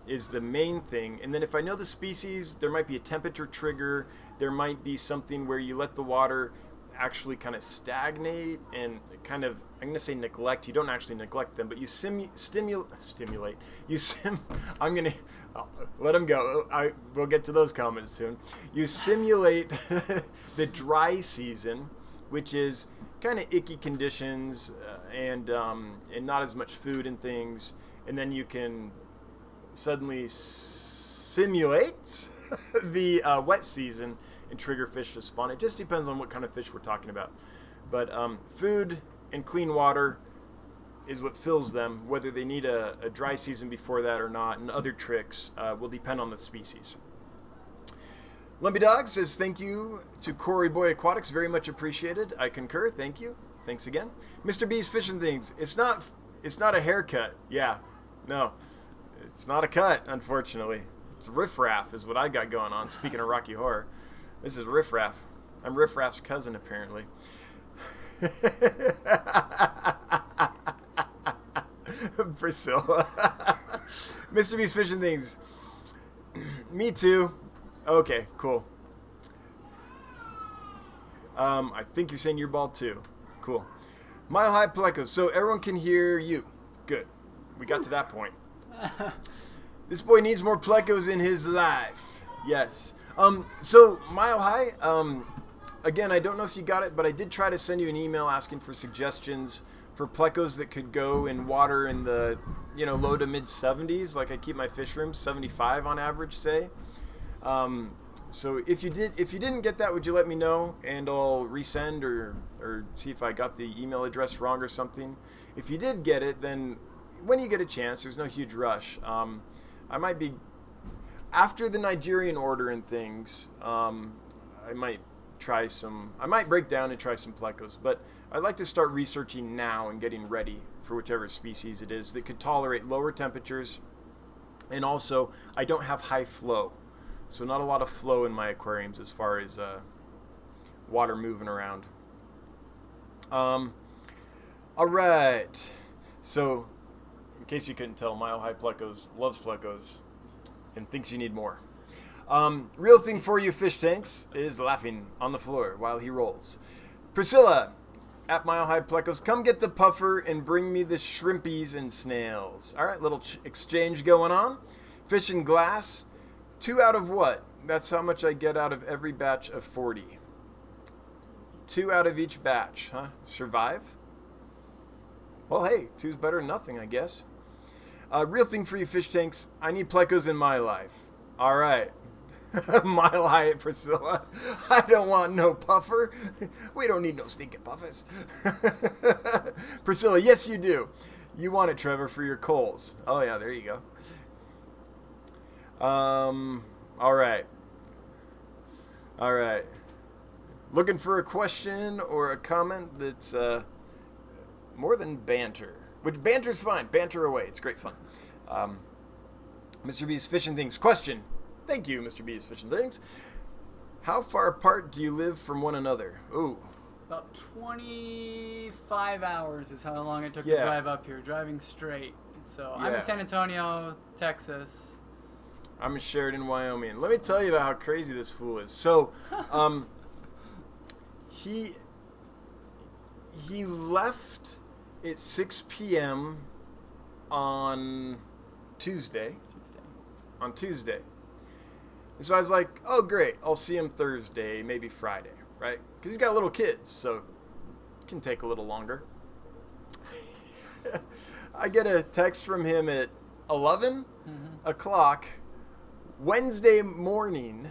[SPEAKER 1] is the main thing. And then if I know the species, there might be a temperature trigger. There might be something where you let the water actually kind of stagnate and kind of, I'm going to say neglect. You don't actually neglect them, but you stimulate. I'm going to let them go. We'll get to those comments soon. You simulate the dry season, which is kind of icky conditions and not as much food and things. And then you can suddenly simulate the wet season and trigger fish to spawn. It just depends on what kind of fish we're talking about. But food and clean water is what fills them. Whether they need a dry season before that or not, and other tricks will depend on the species. Lumpy Dog says, thank you to Corey Boy Aquatics. Very much appreciated. I concur. Thank you. Thanks again. Mr. B's Fishing Things. It's not a haircut. Yeah. No. It's not a cut, unfortunately. It's riffraff is what I got going on. Speaking of Rocky Horror. This is riffraff. I'm riffraff's cousin, apparently. Priscilla. Mr. B's Fishing Things. Me too. Okay, cool. I think you're saying you're bald too. Cool. Mile High Plecos. So everyone can hear you. Good. We got to that point. This boy needs more plecos in his life. Yes. So Mile High, again, I don't know if you got it, but I did try to send you an email asking for suggestions for plecos that could go in water in the, low to mid 70s. Like I keep my fish rooms 75 on average, say. So if you didn't get that, would you let me know and I'll resend or see if I got the email address wrong or something. If you did get it, then when you get a chance, there's no huge rush. I might be after the Nigerian order and things. I might break down and try some plecos, but I'd like to start researching now and getting ready for whichever species it is that could tolerate lower temperatures. And also, I don't have high flow, so not a lot of flow in my aquariums as far as water moving around. All right, so in case you couldn't tell, Mile High Plecos loves plecos and thinks you need more. Real thing for you fish tanks is laughing on the floor while he rolls. Priscilla at Mile High Plecos, come get the puffer and bring me the shrimpies and snails. All right, little exchange going on. Fish and glass. 2 out of what? That's how much I get out of every batch of 40. 2 out of each batch, huh? Survive? Well, hey, 2's better than nothing, I guess. Real thing for you fish tanks. I need plecos in my life. All right. Mile High, Priscilla. I don't want no puffer. We don't need no stinking puffers. Priscilla, yes you do. You want it, Trevor, for your coals. Oh yeah, there you go. All right. Looking for a question or a comment that's more than banter. Which banter's fine. Banter away. It's great fun. Mr. B's Fishing Things. Question. Thank you, Mr. B's Fishing Things. How far apart do you live from one another? Ooh.
[SPEAKER 2] About 25 hours is how long it took to drive up here, driving straight. So I'm in San Antonio, Texas.
[SPEAKER 1] I'm in Sheridan, Wyoming. Let me tell you about how crazy this fool is. So, he left at 6 p.m. on Tuesday. And so I was like, oh, great. I'll see him Thursday, maybe Friday, right? Because he's got little kids, so it can take a little longer. I get a text from him at 11 o'clock Wednesday morning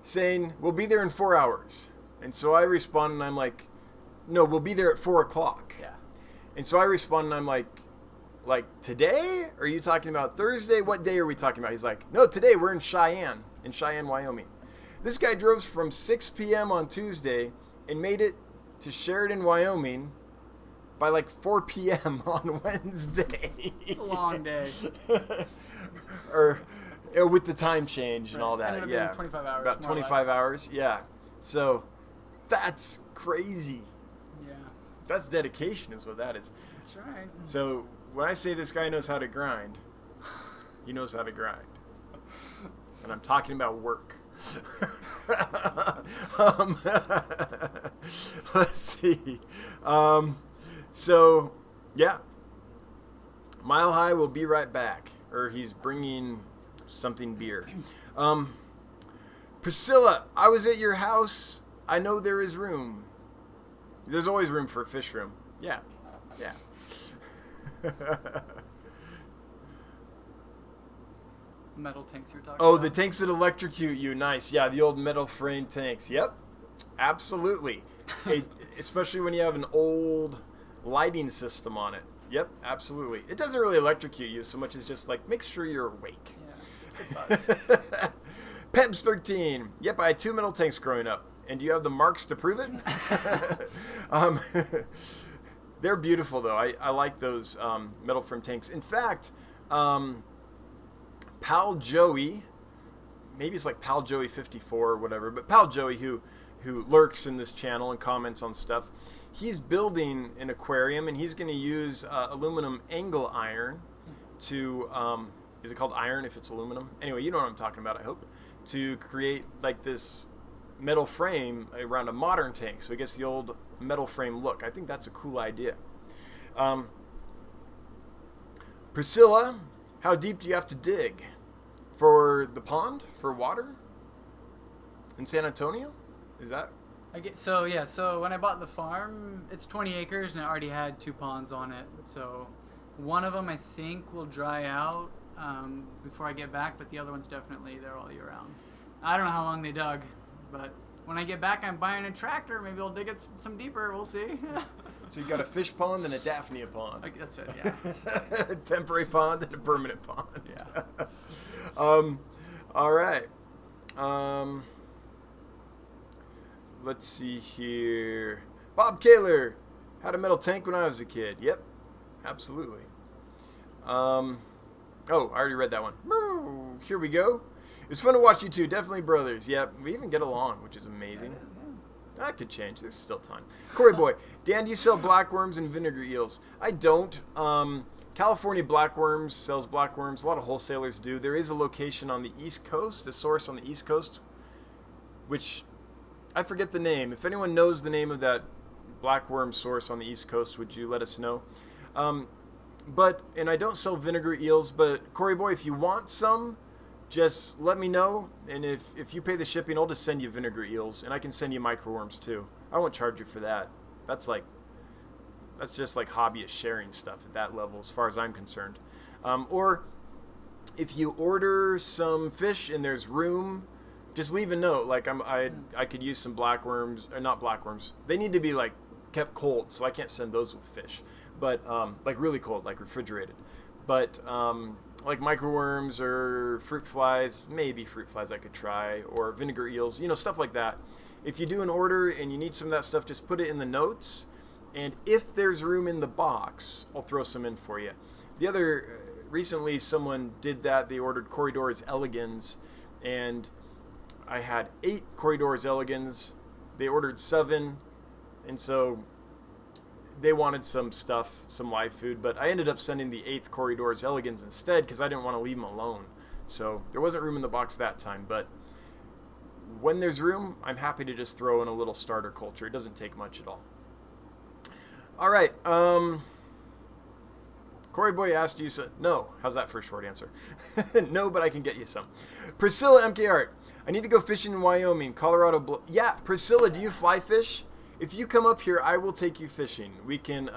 [SPEAKER 1] saying, we'll be there in 4 hours. And so I respond and I'm like, no, we'll be there at 4 o'clock.
[SPEAKER 2] Yeah.
[SPEAKER 1] And so I respond and I'm like today? Are you talking about Thursday? What day are we talking about? He's like, no, today we're in Cheyenne, Wyoming. This guy drove from 6 p.m. on Tuesday and made it to Sheridan, Wyoming by like 4 p.m. on Wednesday.
[SPEAKER 2] It's a long day.
[SPEAKER 1] or with the time change and all that.
[SPEAKER 2] Ended up being 25 hours.
[SPEAKER 1] About 25 hours, yeah. So that's crazy.
[SPEAKER 2] Yeah.
[SPEAKER 1] That's dedication is what that is.
[SPEAKER 2] That's right.
[SPEAKER 1] So when I say this guy knows how to grind, he knows how to grind. And I'm talking about work. Let's see. So, yeah. Mile High will be right back. Or he's bringing something beer. Priscilla, I was at your house. I know there is room. There's always room for a fish room. Yeah.
[SPEAKER 2] Metal tanks you're talking about?
[SPEAKER 1] Oh, the tanks that electrocute you. Nice. Yeah, the old metal frame tanks. Yep. Absolutely. Especially when you have an old lighting system on it. Yep, absolutely. It doesn't really electrocute you so much as just like make sure you're awake.
[SPEAKER 2] Yeah, it's good bugs.
[SPEAKER 1] Pebs 13. Yep, I had 2 metal tanks growing up. And do you have the marks to prove it? They're beautiful, though. I like those metal frame tanks. In fact, Pal Joey, maybe it's like Pal Joey 54 or whatever, but Pal Joey, who lurks in this channel and comments on stuff, he's building an aquarium, and he's going to use aluminum angle iron to, is it called iron if it's aluminum? Anyway, you know what I'm talking about, I hope, to create like this metal frame around a modern tank, so it gets the old metal frame look. I think that's a cool idea. Priscilla, how deep do you have to dig for the pond, for water in San Antonio? Is that?
[SPEAKER 2] So when I bought the farm, it's 20 acres and it already had 2 ponds on it. So one of them I think will dry out before I get back, but the other one's definitely there all year round. I don't know how long they dug, but when I get back, I'm buying a tractor. Maybe I'll dig it some deeper. We'll see.
[SPEAKER 1] So you've got a fish pond and a Daphnia pond.
[SPEAKER 2] That's it, yeah.
[SPEAKER 1] A temporary pond and a permanent pond.
[SPEAKER 2] Yeah.
[SPEAKER 1] All right. Let's see here. Bob Kaler had a metal tank when I was a kid. Yep, absolutely. Oh, I already read that one. Here we go. It was fun to watch you two. Definitely brothers. Yep, we even get along, which is amazing. That could change. There's still time. Corey Boy, Dan, do you sell blackworms and vinegar eels? I don't. California Blackworms sells blackworms. A lot of wholesalers do. There is a location on the East Coast, a source on the East Coast, which I forget the name. If anyone knows the name of that blackworm source on the East Coast, would you let us know? And I don't sell vinegar eels, but Corey Boy, if you want some, just let me know, and if you pay the shipping, I'll just send you vinegar eels, and I can send you microworms too. I won't charge you for that. That's just like hobbyist sharing stuff at that level, as far as I'm concerned. Or if you order some fish and there's room, just leave a note. Like I could use some blackworms, or not blackworms. They need to be like kept cold, so I can't send those with fish. But like really cold, like refrigerated. But like microworms or fruit flies, maybe fruit flies I could try, or vinegar eels, stuff like that. If you do an order and you need some of that stuff, just put it in the notes. And if there's room in the box, I'll throw some in for you. Recently someone did that. They ordered Corridors elegans, and I had 8 Corridors elegans. They ordered 7, and so they wanted some stuff, some live food, but I ended up sending the 8th Corridors elegans instead because I didn't want to leave them alone. So there wasn't room in the box that time, but when there's room, I'm happy to just throw in a little starter culture. It doesn't take much at all. All right. Corey Boy asked you, no. How's that for a short answer? No, but I can get you some. Priscilla MK Art. I need to go fishing in Wyoming, Colorado. Yeah, Priscilla, do you fly fish? If you come up here, I will take you fishing. We can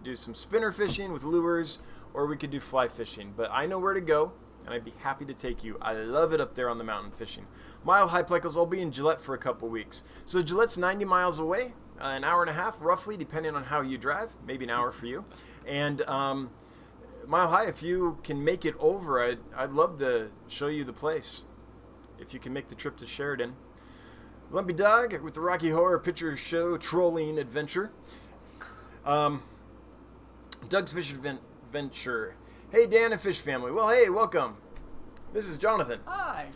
[SPEAKER 1] do some spinner fishing with lures, or we could do fly fishing. But I know where to go, and I'd be happy to take you. I love it up there on the mountain fishing. Mile High Plecos, I'll be in Gillette for a couple weeks. So Gillette's 90 miles away, an hour and a half roughly, depending on how you drive. Maybe an hour for you. And Mile High, if you can make it over, I'd love to show you the place. If you can make the trip to Sheridan. Lumpy Dog with the Rocky Horror Picture Show Trolling Adventure. Doug's Fish Adventure. Hey, Dan and Fish Family. Well, hey, welcome. This is Jonathan.
[SPEAKER 2] Hi.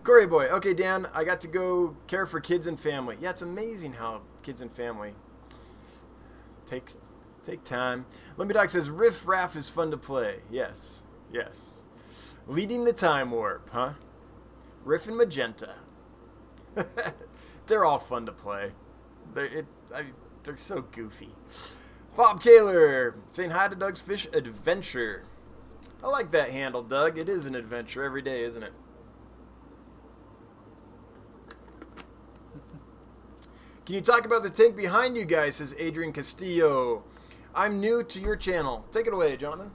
[SPEAKER 1] Corey Boy. Okay, Dan, I got to go care for kids and family. Yeah, it's amazing how kids and family take time. Lumpy Dog says, Riff Raff is fun to play. Yes. Leading the Time Warp, huh? Riff and Magenta. They're all fun to play. They're so goofy. Bob Kaler saying hi to Doug's Fish Adventure. I like that handle, Doug. It is an adventure every day, isn't it? Can you talk about the tank behind you guys, says Adrian Castillo. I'm new to your channel. Take it away, Jonathan.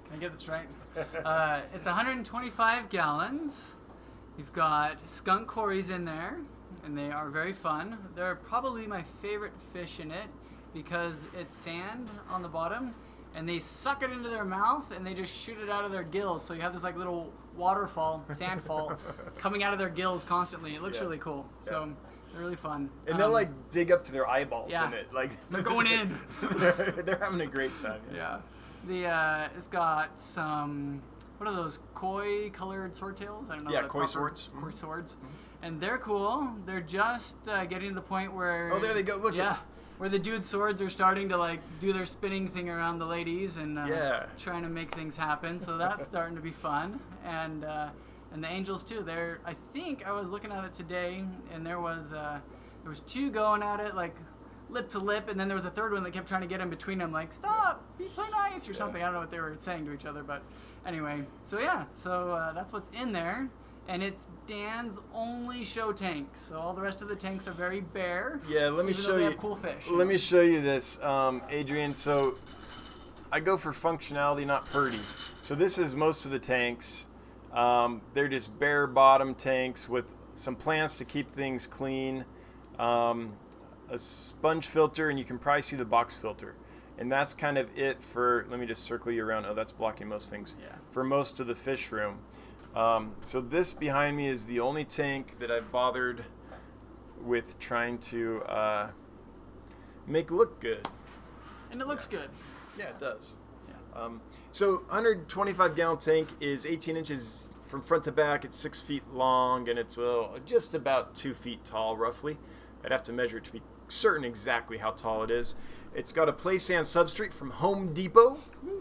[SPEAKER 2] Can I get this right? It's 125 gallons. You've got skunk cories in there, and they are very fun. They're probably my favorite fish in it because it's sand on the bottom, and they suck it into their mouth, and they just shoot it out of their gills. So you have this like little waterfall, sandfall, coming out of their gills constantly. It looks really cool. Yeah. So they're really fun.
[SPEAKER 1] And they'll like dig up to their eyeballs in it. Like
[SPEAKER 2] they're going in.
[SPEAKER 1] they're having a great time.
[SPEAKER 2] Yeah. It's got some, what are those, koi colored swordtails? I don't know.
[SPEAKER 1] Yeah, koi swords.
[SPEAKER 2] Koi swords. Mm-hmm. And they're cool. They're just getting to the point where...
[SPEAKER 1] Oh, there they go. Look.
[SPEAKER 2] Yeah. Where the dude swords are starting to like do their spinning thing around the ladies and trying to make things happen. So that's starting to be fun. And the angels too. I think I was looking at it today, and there was 2 going at it like lip to lip, and then there was a third one that kept trying to get in between them, like stop, play nice or something. I don't know what they were saying to each other, but anyway. So that's what's in there. And it's Dan's only show tank. So all the rest of the tanks are very bare.
[SPEAKER 1] Yeah, let me show you.
[SPEAKER 2] They have cool fish.
[SPEAKER 1] Let me show you this, Adrian. So I go for functionality, not purdy. So this is most of the tanks. They're just bare bottom tanks with some plants to keep things clean, a sponge filter, and you can probably see the box filter. And that's kind of it for, let me just circle you around. Oh, that's blocking most things.
[SPEAKER 2] Yeah.
[SPEAKER 1] For most of the fish room. So this behind me is the only tank that I've bothered with trying to make look good.
[SPEAKER 2] And it looks good.
[SPEAKER 1] Yeah, it does.
[SPEAKER 2] Yeah.
[SPEAKER 1] So 125 gallon tank is 18 inches from front to back. It's 6 feet long, and it's just about 2 feet tall, roughly. I'd have to measure it to be certain exactly how tall it is. It's got a play sand substrate from Home Depot.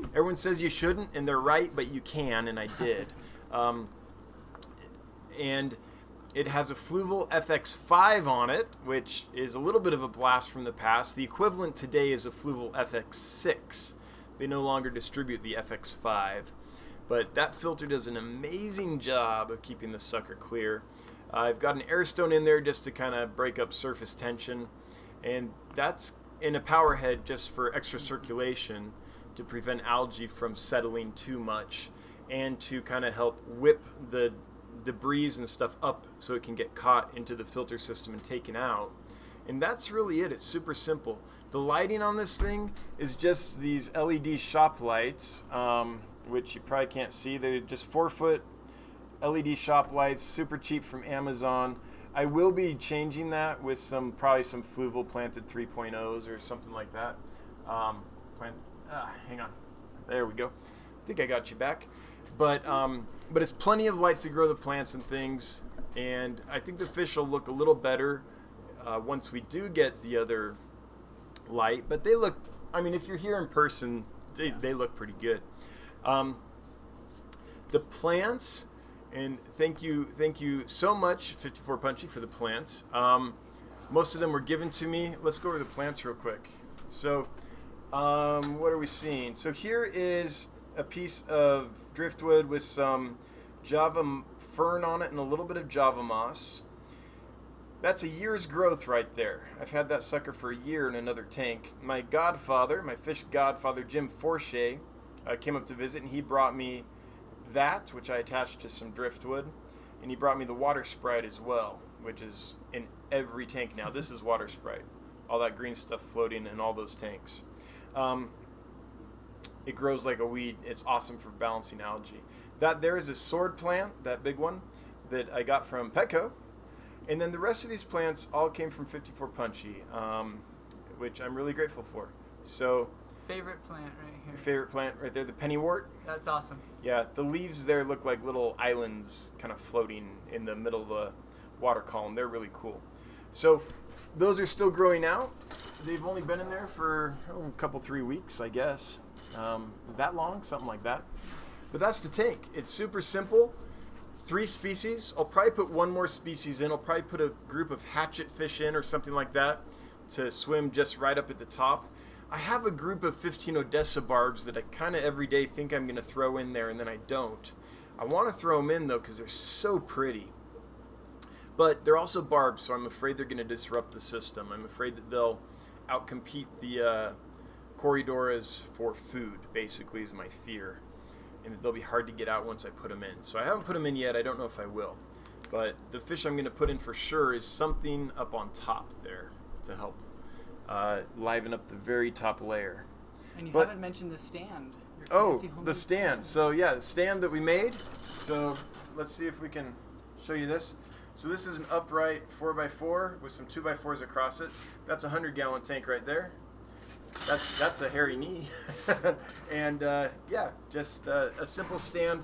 [SPEAKER 1] Everyone says you shouldn't, and they're right, but you can, and I did. And it has a Fluval FX5 on it, which is a little bit of a blast from the past. The equivalent today is a Fluval FX6. They no longer distribute the FX5. But that filter does an amazing job of keeping the sucker clear. I've got an air stone in there just to kind of break up surface tension. And that's in a power head just for extra circulation to prevent algae from settling too much and to kind of help whip the debris and stuff up so it can get caught into the filter system and taken out. And that's really it. It's super simple. The lighting on this thing is just these LED shop lights, which you probably can't see. They're just 4-foot LED shop lights, super cheap from Amazon. I will be changing that with probably some fluval planted 3.0s or something like that. Hang on. There we go. I think I got you back. But it's plenty of light to grow the plants and things. And I think the fish will look a little better once we do get the other light. But they look, I mean, if you're here in person, they look pretty good. The plants, and thank you so much, 54 Punchy, for the plants. Most of them were given to me. Let's go over the plants real quick. So, what are we seeing? So here is a piece of driftwood with some Java fern on it and a little bit of Java moss. That's a year's growth right there. I've had that sucker for a year in another tank. My godfather, my fish godfather, Jim Forshey, came up to visit, and he brought me that, which I attached to some driftwood, and he brought me the water sprite as well, which is in every tank now. This is water sprite, all that green stuff floating in all those tanks. It grows like a weed. It's awesome for balancing algae. That there is a sword plant, that big one, that I got from Petco. And then the rest of these plants all came from 54 Punchy, which I'm really grateful for. So,
[SPEAKER 2] favorite plant right here.
[SPEAKER 1] Favorite plant right there, the pennywort.
[SPEAKER 2] That's awesome.
[SPEAKER 1] Yeah, the leaves there look like little islands kind of floating in the middle of the water column. They're really cool. So those are still growing out. They've only been in there for a couple, 3 weeks, I guess. Is that long? Something like that. But that's the tank. It's super simple. 3 species. I'll probably put one more species in. I'll probably put a group of hatchet fish in or something like that to swim just right up at the top. I have a group of 15 Odessa barbs that I kind of every day think I'm going to throw in there, and then I don't. I want to throw them in, though, because they're so pretty. But they're also barbs, so I'm afraid they're going to disrupt the system. I'm afraid that they'll outcompete the Corydoras for food, basically, is my fear. And they'll be hard to get out once I put them in. So I haven't put them in yet. I don't know if I will. But the fish I'm going to put in for sure is something up on top there to help liven up the very top layer.
[SPEAKER 2] And you haven't mentioned the stand.
[SPEAKER 1] The stand. So yeah, the stand that we made. So let's see if we can show you this. So this is an upright 4x4 with some 2x4s across it. That's a 100-gallon tank right there. That's a hairy knee. And yeah, just a simple stand.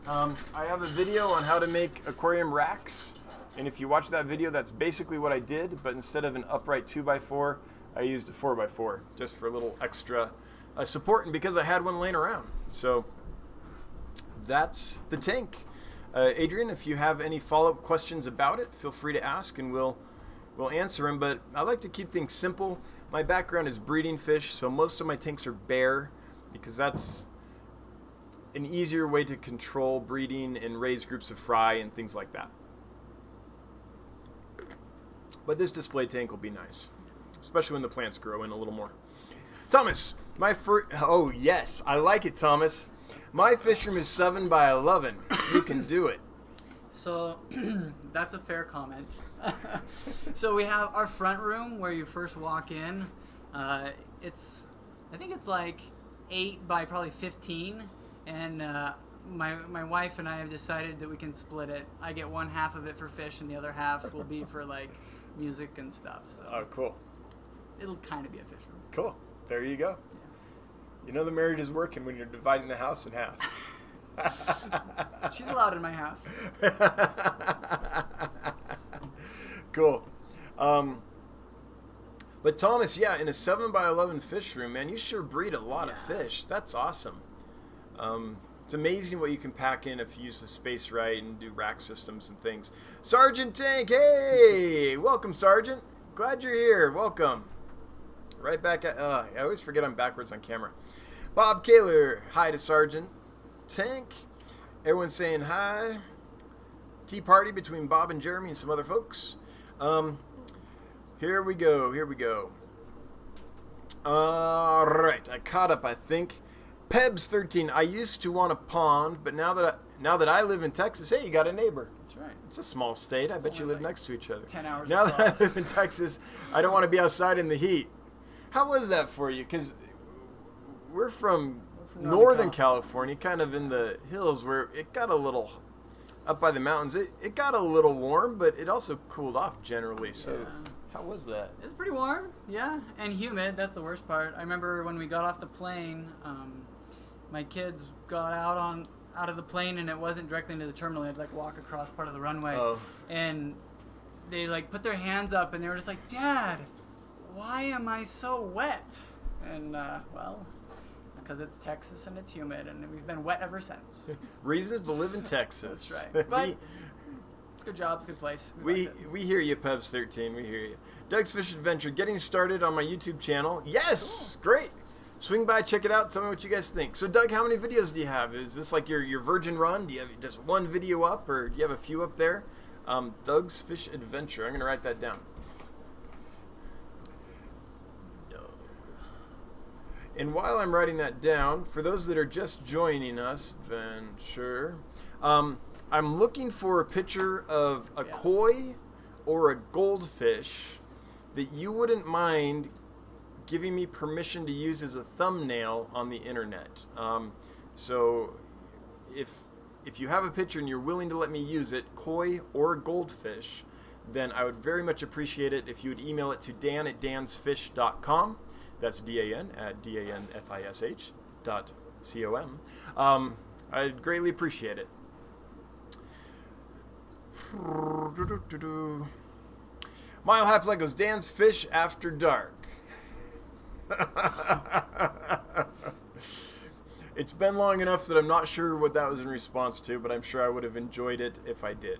[SPEAKER 1] I have a video on how to make aquarium racks. And if you watch that video, that's basically what I did. But instead of an upright 2x4, I used a 4x4 just for a little extra support, and because I had one laying around. So that's the tank. Adrian, if you have any follow-up questions about it, feel free to ask, and we'll answer them. But I like to keep things simple. My background is breeding fish, so most of my tanks are bare because that's an easier way to control breeding and raise groups of fry and things like that. But this display tank will be nice, especially when the plants grow in a little more. Thomas, oh yes, I like it, Thomas. My fish room is 7 by 11. You can do it.
[SPEAKER 2] So that's a fair comment. So we have our front room where you first walk in. I think it's like 8 by probably 15, and my wife and I have decided that we can split it. I get one half of it for fish, and the other half will be for like music and stuff. So
[SPEAKER 1] oh, cool.
[SPEAKER 2] It'll kind of be a fish room.
[SPEAKER 1] Cool. There you go. Yeah. You know the marriage is working when you're dividing the house in half.
[SPEAKER 2] She's allowed in my half.
[SPEAKER 1] Cool. But Thomas, yeah, in a 7 by 11 fish room, man, you sure breed a lot of fish. That's awesome. It's amazing what you can pack in if you use the space right and do rack systems and things. Sergeant Tank, hey! Welcome, Sergeant. Glad you're here. Welcome. Right back at, I always forget I'm backwards on camera. Bob Kaler, hi to Sergeant Tank. Everyone's saying hi. Tea party between Bob and Jeremy and some other folks. Here we go. All right, I caught up, I think. Pebs13, I used to want a pond, but now that I live in Texas, hey, you got a neighbor.
[SPEAKER 2] That's right.
[SPEAKER 1] It's a small state. I bet you live
[SPEAKER 2] like
[SPEAKER 1] next to each other.
[SPEAKER 2] 10 hours
[SPEAKER 1] Now that I
[SPEAKER 2] across.
[SPEAKER 1] live in Texas, I don't want to be outside in the heat. How was that for you? Because we're from Northern California, kind of in the hills, where it got a little, up by the mountains, it got a little warm, but it also cooled off generally. So
[SPEAKER 2] Yeah.
[SPEAKER 1] how was that?
[SPEAKER 2] It's pretty warm, yeah, and humid. That's the worst part. I remember when we got off the plane, my kids got out of the plane, and it wasn't directly into the terminal. They had to like walk across part of the runway, and they like put their hands up, and they were just like, "Dad, why am I so wet?" And well, it's because it's Texas and it's humid, and we've been wet ever since.
[SPEAKER 1] Reasons to live in Texas.
[SPEAKER 2] That's right. But it's a good job. It's a good place.
[SPEAKER 1] We hear you, Pebs13. We hear you. Doug's Fish Adventure getting started on my YouTube channel. Yes, cool. Great. Swing by, check it out. Tell me what you guys think. So, Doug, how many videos do you have? Is this like your virgin run? Do you have just one video up, or do you have a few up there? Doug's Fish Adventure. I'm going to write that down. And while I'm writing that down, for those that are just joining us, Venture, I'm looking for a picture of a koi or a goldfish that you wouldn't mind giving me permission to use as a thumbnail on the internet. So if you have a picture and you're willing to let me use it, koi or goldfish, then I would very much appreciate it if you would email it to dan@dansfish.com. That's Dan at DANFISH.com. I'd greatly appreciate it. Mile High Play goes, Dan's Fish After Dark. It's been long enough that I'm not sure what that was in response to, but I'm sure I would have enjoyed it if I did.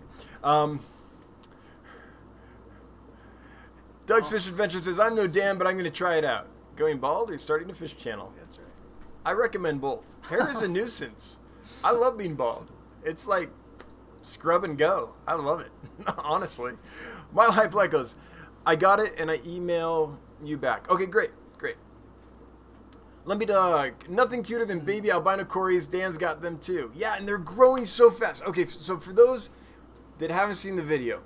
[SPEAKER 1] Doug's Fish Adventure says, I'm no Dan, but I'm going to try it out. Going bald or starting a fish channel?
[SPEAKER 2] That's right.
[SPEAKER 1] I recommend both. Hair is a nuisance. I love being bald. It's like scrub and go. I love it, honestly. Mile High Play goes, I got it, and I email you back. Okay, great. Lumpy Dog, nothing cuter than baby albino cories. Dan's got them too. Yeah, and they're growing so fast. Okay, so for those that haven't seen the video,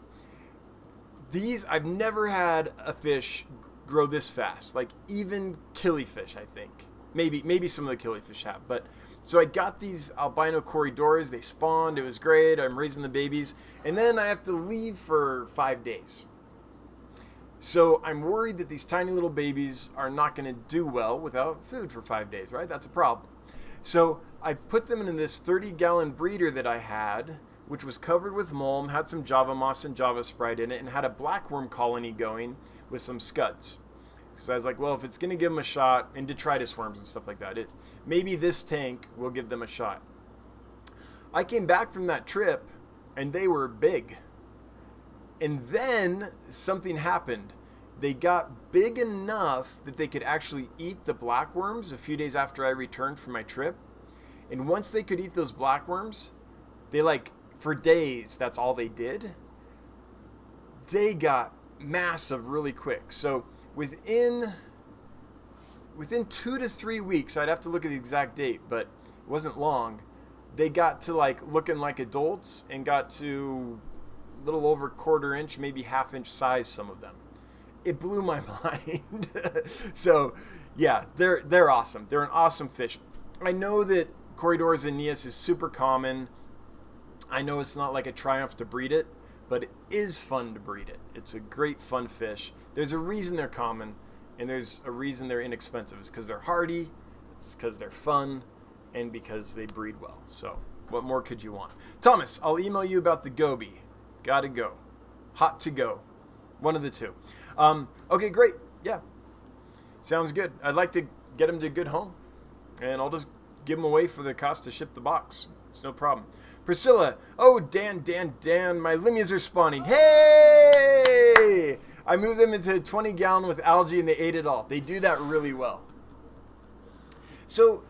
[SPEAKER 1] I've never had a fish grow this fast. Like even killifish, I think. Maybe some of the killifish have. But so I got these albino corridors. They spawned. It was great. I'm raising the babies, and then I have to leave for 5 days. So I'm worried that these tiny little babies are not going to do well without food for 5 days, right? That's a problem. So I put them in this 30-gallon breeder that I had, which was covered with mulm, had some Java moss and Java Sprite in it, and had a blackworm colony going with some scuds. So I was like, well, if it's going to give them a shot, and detritus worms and stuff like that, maybe this tank will give them a shot. I came back from that trip, and they were big. And then something happened. They got big enough that they could actually eat the blackworms a few days after I returned from my trip. And once they could eat those blackworms, they for days, that's all they did. They got massive really quick. So within 2 to 3 weeks, I'd have to look at the exact date, but it wasn't long, they got to looking like adults and got to little over 1/4 inch, maybe 1/2 inch size, some of them. It blew my mind. So yeah, they're awesome. They're an awesome fish. I know that Corridors aeneas is super common. I know it's not like a triumph to breed it, but it is fun to breed it. It's a great fun fish. There's a reason they're common, and there's a reason they're inexpensive. It's because they're hardy, it's because they're fun, and because they breed well. So what more could you want? Thomas, I'll email you about the goby. Gotta go. Hot to go. One of the two. Okay, great. Yeah. Sounds good. I'd like to get them to a good home. And I'll just give them away for the cost to ship the box. It's no problem. Priscilla. Oh, Dan. My limias are spawning. Hey! I moved them into a 20-gallon with algae and they ate it all. They do that really well. So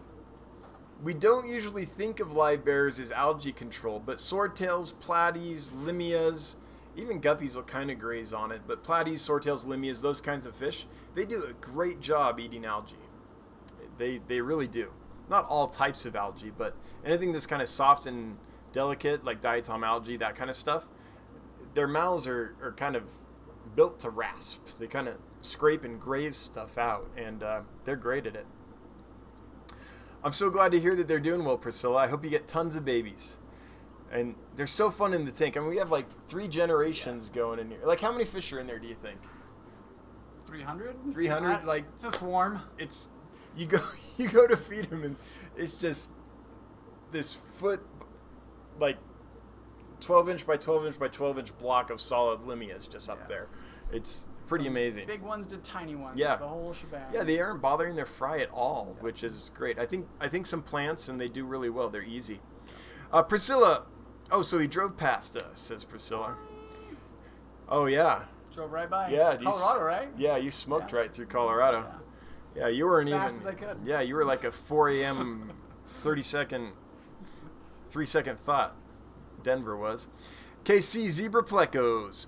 [SPEAKER 1] we don't usually think of live bears as algae control, but swordtails, platies, limias, even guppies will kind of graze on it, but platies, swordtails, limias, those kinds of fish, they do a great job eating algae. They really do. Not all types of algae, but anything that's kind of soft and delicate, like diatom algae, that kind of stuff, their mouths are kind of built to rasp. They kind of scrape and graze stuff out, and they're great at it. I'm so glad to hear that they're doing well, Priscilla. I hope you get tons of babies. And they're so fun in the tank. I mean, we have like 3 generations going in here. Like, how many fish are in there, do you think?
[SPEAKER 2] 300?
[SPEAKER 1] 300? Like,
[SPEAKER 2] it's a swarm.
[SPEAKER 1] It's, you go to feed them, and it's just this foot, like 12 inch by 12 inch by 12 inch block of solid limias just up there. It's pretty amazing.
[SPEAKER 2] Big ones to tiny ones.
[SPEAKER 1] Yeah.
[SPEAKER 2] The whole shebang.
[SPEAKER 1] Yeah, they aren't bothering their fry at all, which is great. I think some plants, and they do really well. They're easy. Priscilla, oh, so he drove past us, says Priscilla. Oh, yeah.
[SPEAKER 2] Drove right by.
[SPEAKER 1] Yeah.
[SPEAKER 2] Colorado, right?
[SPEAKER 1] Yeah, you smoked right through Colorado. Yeah, you weren't
[SPEAKER 2] as fast as I could.
[SPEAKER 1] Yeah, you were like a 4 a.m. 3-second thought. Denver was. KC Zebra Plecos.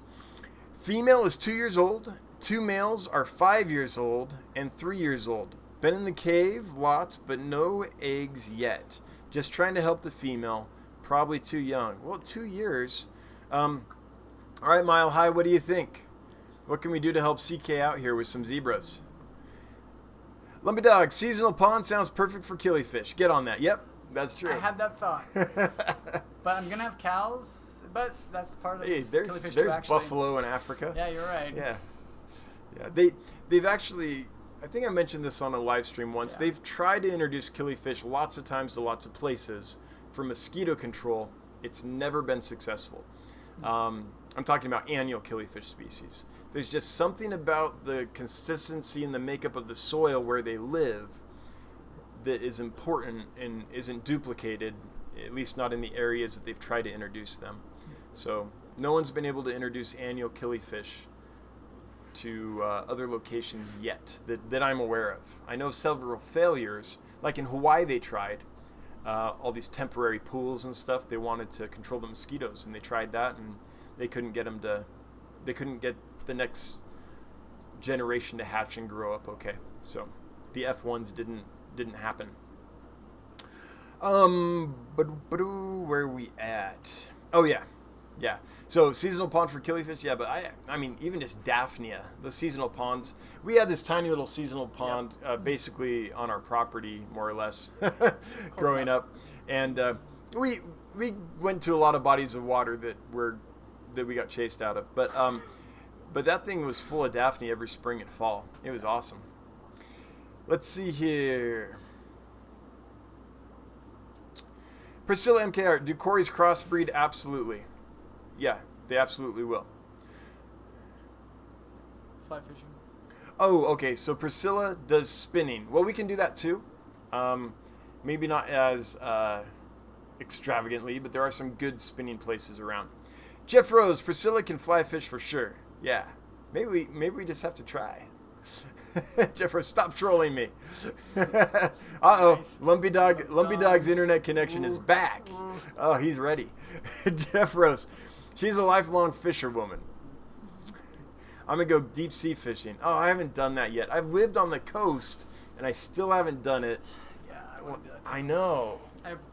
[SPEAKER 1] Female is 2 years old. 2 males are 5 years old and 3 years old. Been in the cave, lots, but no eggs yet. Just trying to help the female. Probably too young. Well, 2 years. All right, Mile High, what do you think? What can we do to help CK out here with some zebras? Lumpy Dog, seasonal pond sounds perfect for killifish. Get on that. Yep, that's true.
[SPEAKER 2] I had that thought. But I'm going to have cows, but that's part of
[SPEAKER 1] there's
[SPEAKER 2] killifish
[SPEAKER 1] there's
[SPEAKER 2] too, actually.
[SPEAKER 1] buffalo in Africa.
[SPEAKER 2] Yeah, you're right.
[SPEAKER 1] Yeah. They've actually, I think I mentioned this on a live stream once.
[SPEAKER 2] Yeah.
[SPEAKER 1] They've tried to introduce killifish lots of times to lots of places for mosquito control. It's never been successful. I'm talking about annual killifish species. There's just something about the consistency and the makeup of the soil where they live that is important and isn't duplicated, at least not in the areas that they've tried to introduce them. So no one's been able to introduce annual killifish to other locations yet that I'm aware of. I know several failures, like in Hawaii they tried all these temporary pools and stuff. They wanted to control the mosquitoes, and they tried that, and they couldn't get the next generation to hatch and grow up okay. So the F1s didn't happen. But where are we at? Oh yeah. So seasonal pond for killifish, yeah, but I mean even just Daphnia, the seasonal ponds. We had this tiny little seasonal pond basically on our property, more or less, growing up, and we went to a lot of bodies of water that we got chased out of, but that thing was full of Daphne every spring and fall. It was awesome. Let's see here. Priscilla MKR, do Corys crossbreed? Absolutely. Yeah, they absolutely will.
[SPEAKER 2] Fly fishing.
[SPEAKER 1] Oh, okay. So Priscilla does spinning. Well, we can do that too. Maybe not as extravagantly, but there are some good spinning places around. Jeff Rose, Priscilla can fly fish for sure. Yeah. Maybe we just have to try. Jeff Rose, stop trolling me. Uh-oh. Nice. Lumpy Dog's internet connection is back. Oh, he's ready. Jeff Rose, she's a lifelong fisherwoman. I'm going to go deep sea fishing. Oh, I haven't done that yet. I've lived on the coast, and I still haven't done it.
[SPEAKER 2] Yeah, I want to do that too.
[SPEAKER 1] I know.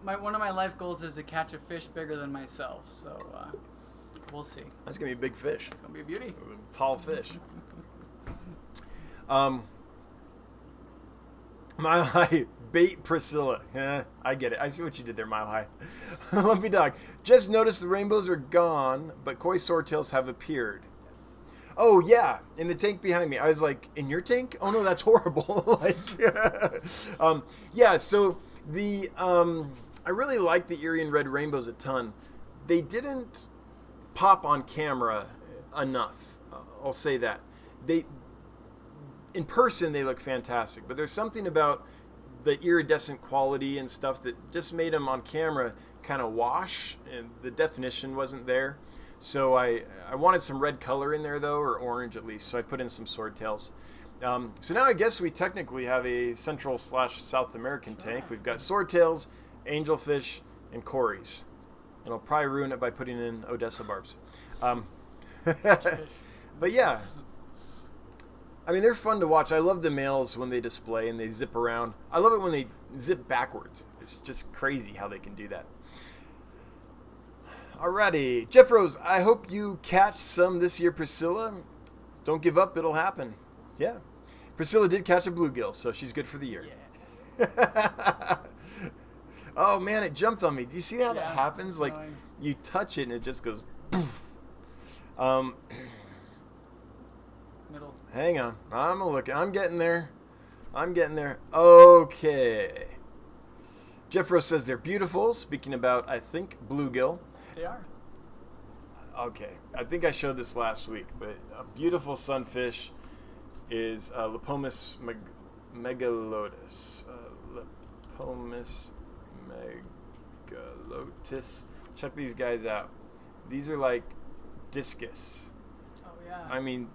[SPEAKER 2] One of my life goals is to catch a fish bigger than myself, so we'll see.
[SPEAKER 1] That's going to be a big fish.
[SPEAKER 2] It's going to be a beauty.
[SPEAKER 1] Tall fish. Mile High, bait Priscilla. I get it. I see what you did there, Mile High. Lumpy Dog. Just noticed the rainbows are gone, but koi swordtails have appeared.
[SPEAKER 2] Yes.
[SPEAKER 1] Oh, yeah. In the tank behind me. I was like, in your tank? Oh, no, that's horrible. Yeah, so the I really like the Erie and Red Rainbows a ton. They didn't pop on camera enough. I'll say that. In person, they look fantastic, but there's something about the iridescent quality and stuff that just made them on camera kind of wash, and the definition wasn't there. So I wanted some red color in there, though, or orange at least, so I put in some swordtails. So now I guess we technically have a Central/South American tank. We've got swordtails, angelfish, and Corys. And I'll probably ruin it by putting in Odessa barbs. But yeah. I mean, they're fun to watch. I love the males when they display and they zip around. I love it when they zip backwards. It's just crazy how they can do that. Alrighty. Jeff Rose, I hope you catch some this year, Priscilla. Don't give up. It'll happen. Yeah. Priscilla did catch a bluegill, so she's good for the year. Yeah. Oh, man, it jumped on me. Do you see how that happens? Like, you touch it and it just goes poof.
[SPEAKER 2] Middle.
[SPEAKER 1] Hang on. I'm looking. I'm getting there. Okay. Jeff Rose says they're beautiful. Speaking about, I think, bluegill.
[SPEAKER 2] They are.
[SPEAKER 1] Okay. I think I showed this last week, but a beautiful sunfish is Lepomis megalotis. Lepomis megalotis. Check these guys out. These are like discus.
[SPEAKER 2] Oh, yeah.
[SPEAKER 1] I mean,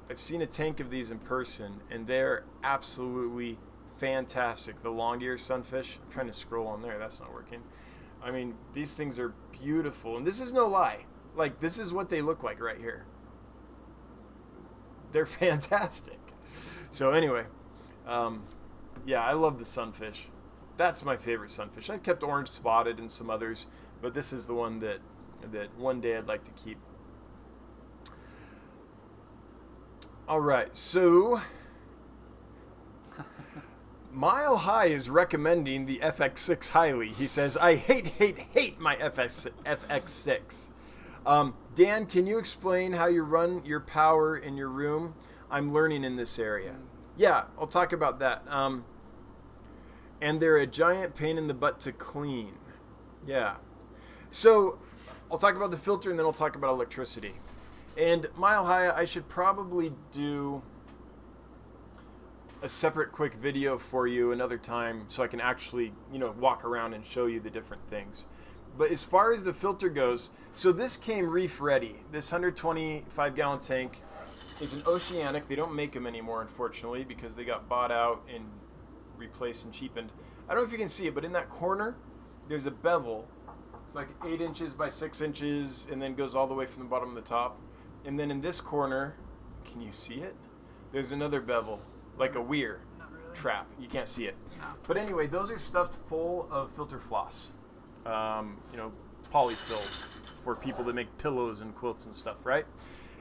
[SPEAKER 1] I've seen a tank of these in person, and they're absolutely fantastic. The long-eared sunfish. I'm trying to scroll on there. That's not working. I mean, these things are beautiful. And this is no lie. Like, this is what they look like right here. They're fantastic. So anyway, yeah, I love the sunfish. That's my favorite sunfish. I've kept orange spotted and some others, but this is the one that one day I'd like to keep. All right, so Mile High is recommending the FX6 highly. He says, I hate my FX6. Dan, can you explain how you run your power in your room? I'm learning in this area. Yeah, I'll talk about that. And they're a giant pain in the butt to clean. Yeah. So I'll talk about the filter and then I'll talk about electricity. And Mile High, I should probably do a separate quick video for you another time so I can actually, walk around and show you the different things. But as far as the filter goes, so this came reef ready. This 125-gallon tank is an oceanic. They don't make them anymore, unfortunately, because they got bought out and replaced and cheapened. I don't know if you can see it, but in that corner, there's a bevel. It's like 8 inches by 6 inches and then goes all the way from the bottom to the top. And then in this corner, can you see it? There's another bevel, like a weir trap. You can't see it. No. But anyway, those are stuffed full of filter floss. Polyfill for people that make pillows and quilts and stuff, right?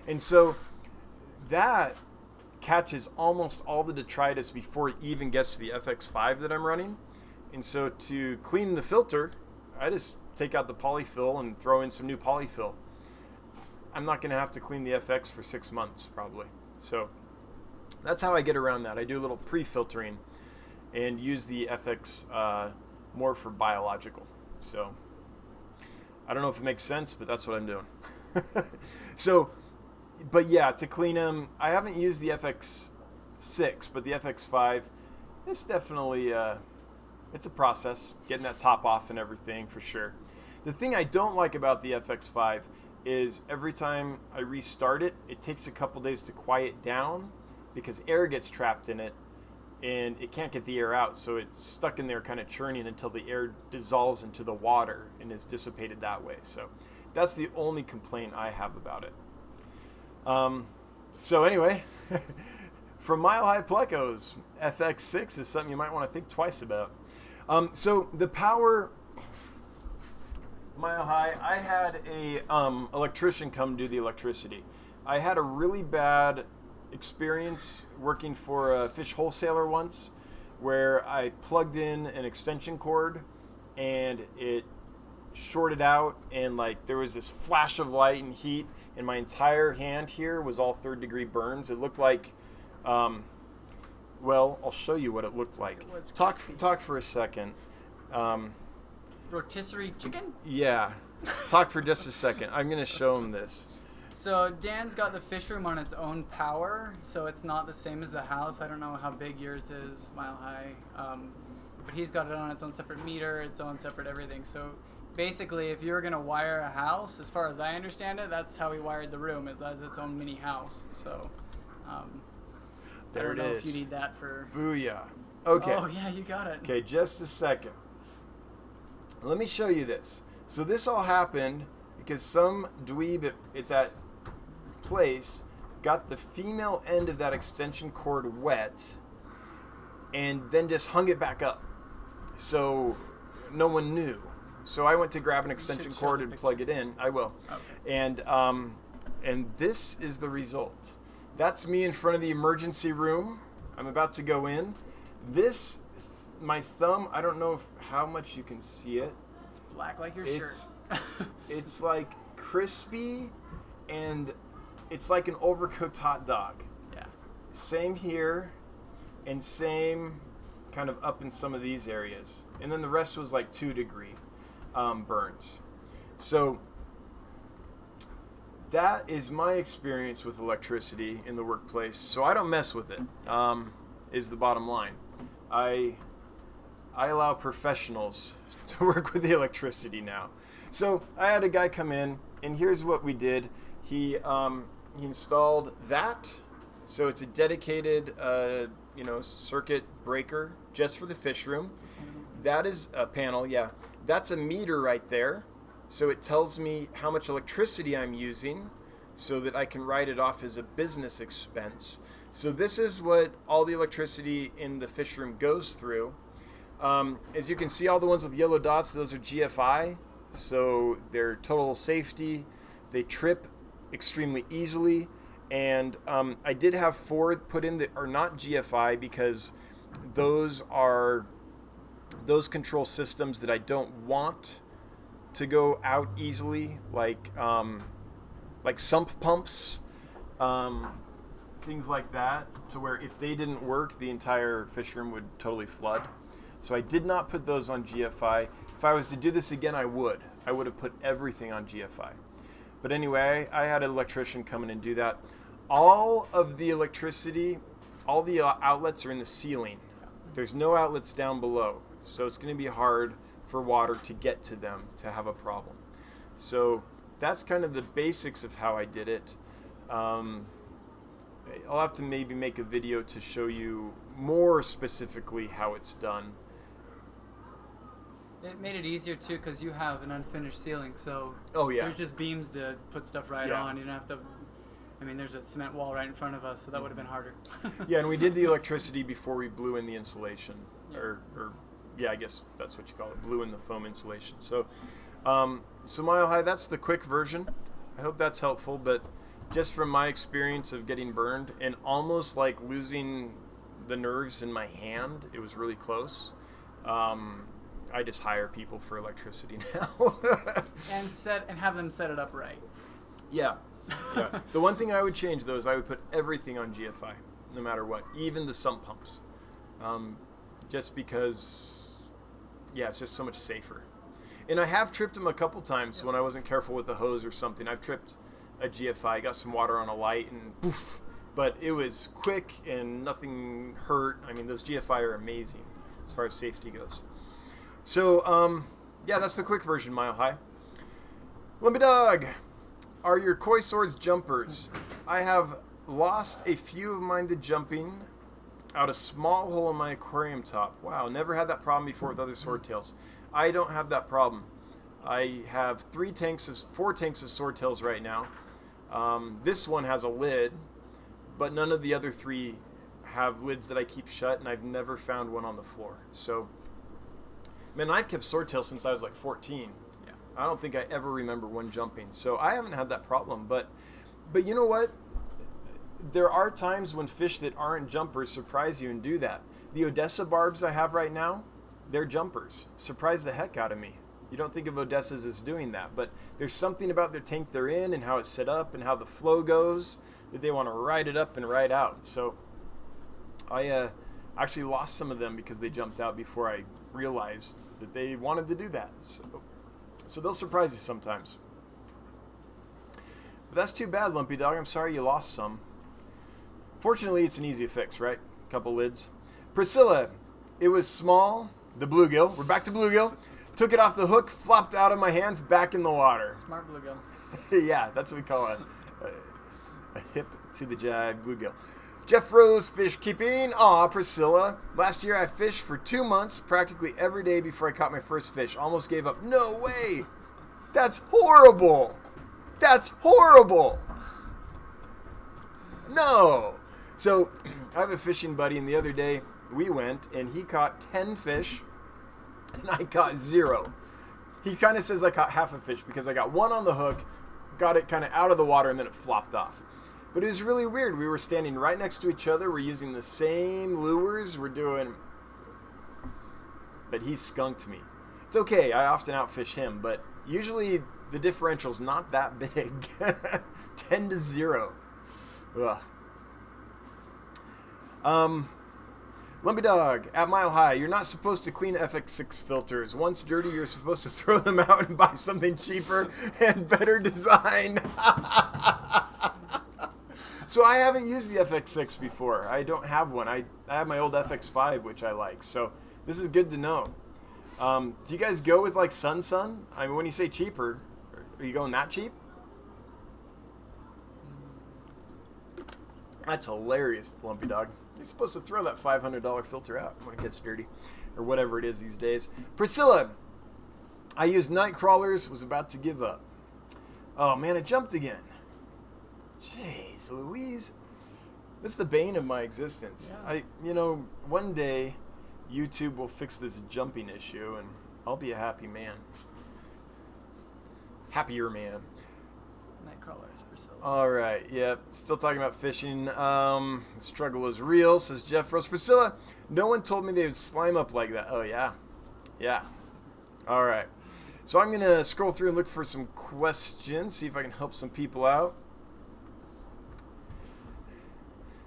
[SPEAKER 1] And so that catches almost all the detritus before it even gets to the FX5 that I'm running. And so to clean the filter, I just take out the polyfill and throw in some new polyfill. I'm not going to have to clean the FX for 6 months, probably. So that's how I get around that. I do a little pre-filtering and use the FX more for biological. So I don't know if it makes sense, but that's what I'm doing. But yeah, to clean them, I haven't used the FX6, but the FX5, it's definitely, it's a process, getting that top off and everything for sure. The thing I don't like about the FX5 is every time I restart it, it takes a couple days to quiet down because air gets trapped in it and it can't get the air out, so it's stuck in there kind of churning until the air dissolves into the water and is dissipated that way. So that's the only complaint I have about it. So anyway, from Mile High Plecos, FX6 is something you might want to think twice about. So the power, Mile High, I had a electrician come do the electricity. I had a really bad experience working for a fish wholesaler once where I plugged in an extension cord and it shorted out and like there was this flash of light and heat and my entire hand here was all 3rd-degree burns. It looked like, well, I'll show you what it looked like. Talk for a second.
[SPEAKER 2] Rotisserie chicken?
[SPEAKER 1] Yeah. Talk for just a second. I'm going to show him this.
[SPEAKER 2] So Dan's got the fish room on its own power, so it's not the same as the house. I don't know how big yours is, Mile High, but he's got it on its own separate meter, its own separate everything. So basically, if you're going to wire a house, as far as I understand it, that's how he wired the room. It has its own mini house. So
[SPEAKER 1] there
[SPEAKER 2] I don't know
[SPEAKER 1] it
[SPEAKER 2] if you need that for...
[SPEAKER 1] Booyah. Okay.
[SPEAKER 2] Oh, yeah, you got it.
[SPEAKER 1] Okay, just a second. Let me show you this. So this all happened because some dweeb at that place got the female end of that extension cord wet, and then just hung it back up. So no one knew. So I went to grab an extension cord and plug it in. I will. Okay. And this is the result. That's me in front of the emergency room. I'm about to go in. This, my thumb, I don't know how much you can see it.
[SPEAKER 2] It's black like your shirt.
[SPEAKER 1] It's like crispy, and it's like an overcooked hot dog.
[SPEAKER 2] Yeah. Same
[SPEAKER 1] here, and same kind of up in some of these areas. And then the rest was like 2-degree burns. So that is my experience with electricity in the workplace. So I don't mess with it, is the bottom line. I allow professionals to work with the electricity now. So I had a guy come in, and here's what we did. He installed that. So it's a dedicated circuit breaker just for the fish room. That is a panel, yeah. That's a meter right there. So it tells me how much electricity I'm using so that I can write it off as a business expense. So this is what all the electricity in the fish room goes through. As you can see, all the ones with yellow dots, those are GFI. So they're total safety. They trip extremely easily. And I did have 4 put in that are not GFI because those are those control systems that I don't want to go out easily, like sump pumps, things like that, to where if they didn't work, the entire fish room would totally flood. So I did not put those on GFI. If I was to do this again, I would have put everything on GFI. But anyway, I had an electrician come in and do that. All of the electricity, all the outlets are in the ceiling. There's no outlets down below. So it's going to be hard for water to get to them to have a problem. So that's kind of the basics of how I did it. I'll have to maybe make a video to show you more specifically how it's done.
[SPEAKER 2] It made it easier too because you have an unfinished ceiling, so
[SPEAKER 1] yeah.
[SPEAKER 2] There's just beams to put stuff right on. You don't have to. I mean, there's a cement wall right in front of us, so that would have been harder.
[SPEAKER 1] Yeah, and we did the electricity before we blew in the insulation, or I guess that's what you call it, blew in the foam insulation. So, Mile High, that's the quick version. I hope that's helpful, but just from my experience of getting burned and almost like losing the nerves in my hand, it was really close. I just hire people for electricity now.
[SPEAKER 2] and have them set it up right.
[SPEAKER 1] Yeah. The one thing I would change, though, is I would put everything on GFI, no matter what, even the sump pumps. Just because, it's just so much safer. And I have tripped them a couple times when I wasn't careful with the hose or something. I've tripped a GFI, got some water on a light, and poof. But it was quick and nothing hurt. I mean, those GFI are amazing as far as safety goes. So, that's the quick version, Mile High. Lumpy Dog, are your koi swords jumpers? I have lost a few of mine to jumping out a small hole in my aquarium top. Wow, never had that problem before with other swordtails. I don't have that problem. I have 4 tanks of swordtails right now. This one has a lid, but none of the other 3 have lids that I keep shut, and I've never found one on the floor. So, man, I've kept swordtails since I was like 14. Yeah. I don't think I ever remember one jumping. So I haven't had that problem. But you know what? There are times when fish that aren't jumpers surprise you and do that. The Odessa barbs I have right now, they're jumpers. Surprise the heck out of me. You don't think of Odessas as doing that, but there's something about their tank they're in and how it's set up and how the flow goes that they want to ride it up and ride out. So I actually lost some of them because they jumped out before I realized that they wanted to do that. So they'll surprise you sometimes. But that's too bad, Lumpy Dog. I'm sorry you lost some. Fortunately, it's an easy fix, right? Couple lids. Priscilla, it was small. The bluegill. We're back to bluegill. Took it off the hook, flopped out of my hands, back in the water.
[SPEAKER 2] Smart bluegill.
[SPEAKER 1] Yeah, that's what we call a hip to the jag bluegill. Jeff Rose fish keeping. Aw, Priscilla. Last year I fished for 2 months, practically every day before I caught my first fish. Almost gave up. No way. That's horrible. That's horrible. No. So I have a fishing buddy, and the other day we went, and he caught 10 fish, and I caught 0. He kind of says I caught half a fish because I got one on the hook, got it kind of out of the water, and then it flopped off. But it was really weird. We were standing right next to each other. We're using the same lures. But he skunked me. It's okay. I often outfish him, but usually the differential's not that big. 10-0. Ugh. Lumpy Dog, at Mile High, you're not supposed to clean FX6 filters. Once dirty, you're supposed to throw them out and buy something cheaper and better design. So I haven't used the FX6 before. I don't have one. I have my old FX5, which I like. So this is good to know. Do you guys go with like Sun? I mean, when you say cheaper, are you going that cheap? That's hilarious, Lumpy Dog. You're supposed to throw that $500 filter out when it gets dirty, or whatever it is these days. Priscilla, I used night crawlers, was about to give up. Oh man, it jumped again. Jeez, Louise. That's the bane of my existence. Yeah. One day YouTube will fix this jumping issue and I'll be a happy man. Happier man.
[SPEAKER 2] Nightcrawlers, Priscilla.
[SPEAKER 1] All right, yep. Still talking about fishing. The struggle is real, says Jeff Rose. Priscilla, no one told me they would slime up like that. Oh, yeah? Yeah. All right. So I'm going to scroll through and look for some questions, see if I can help some people out.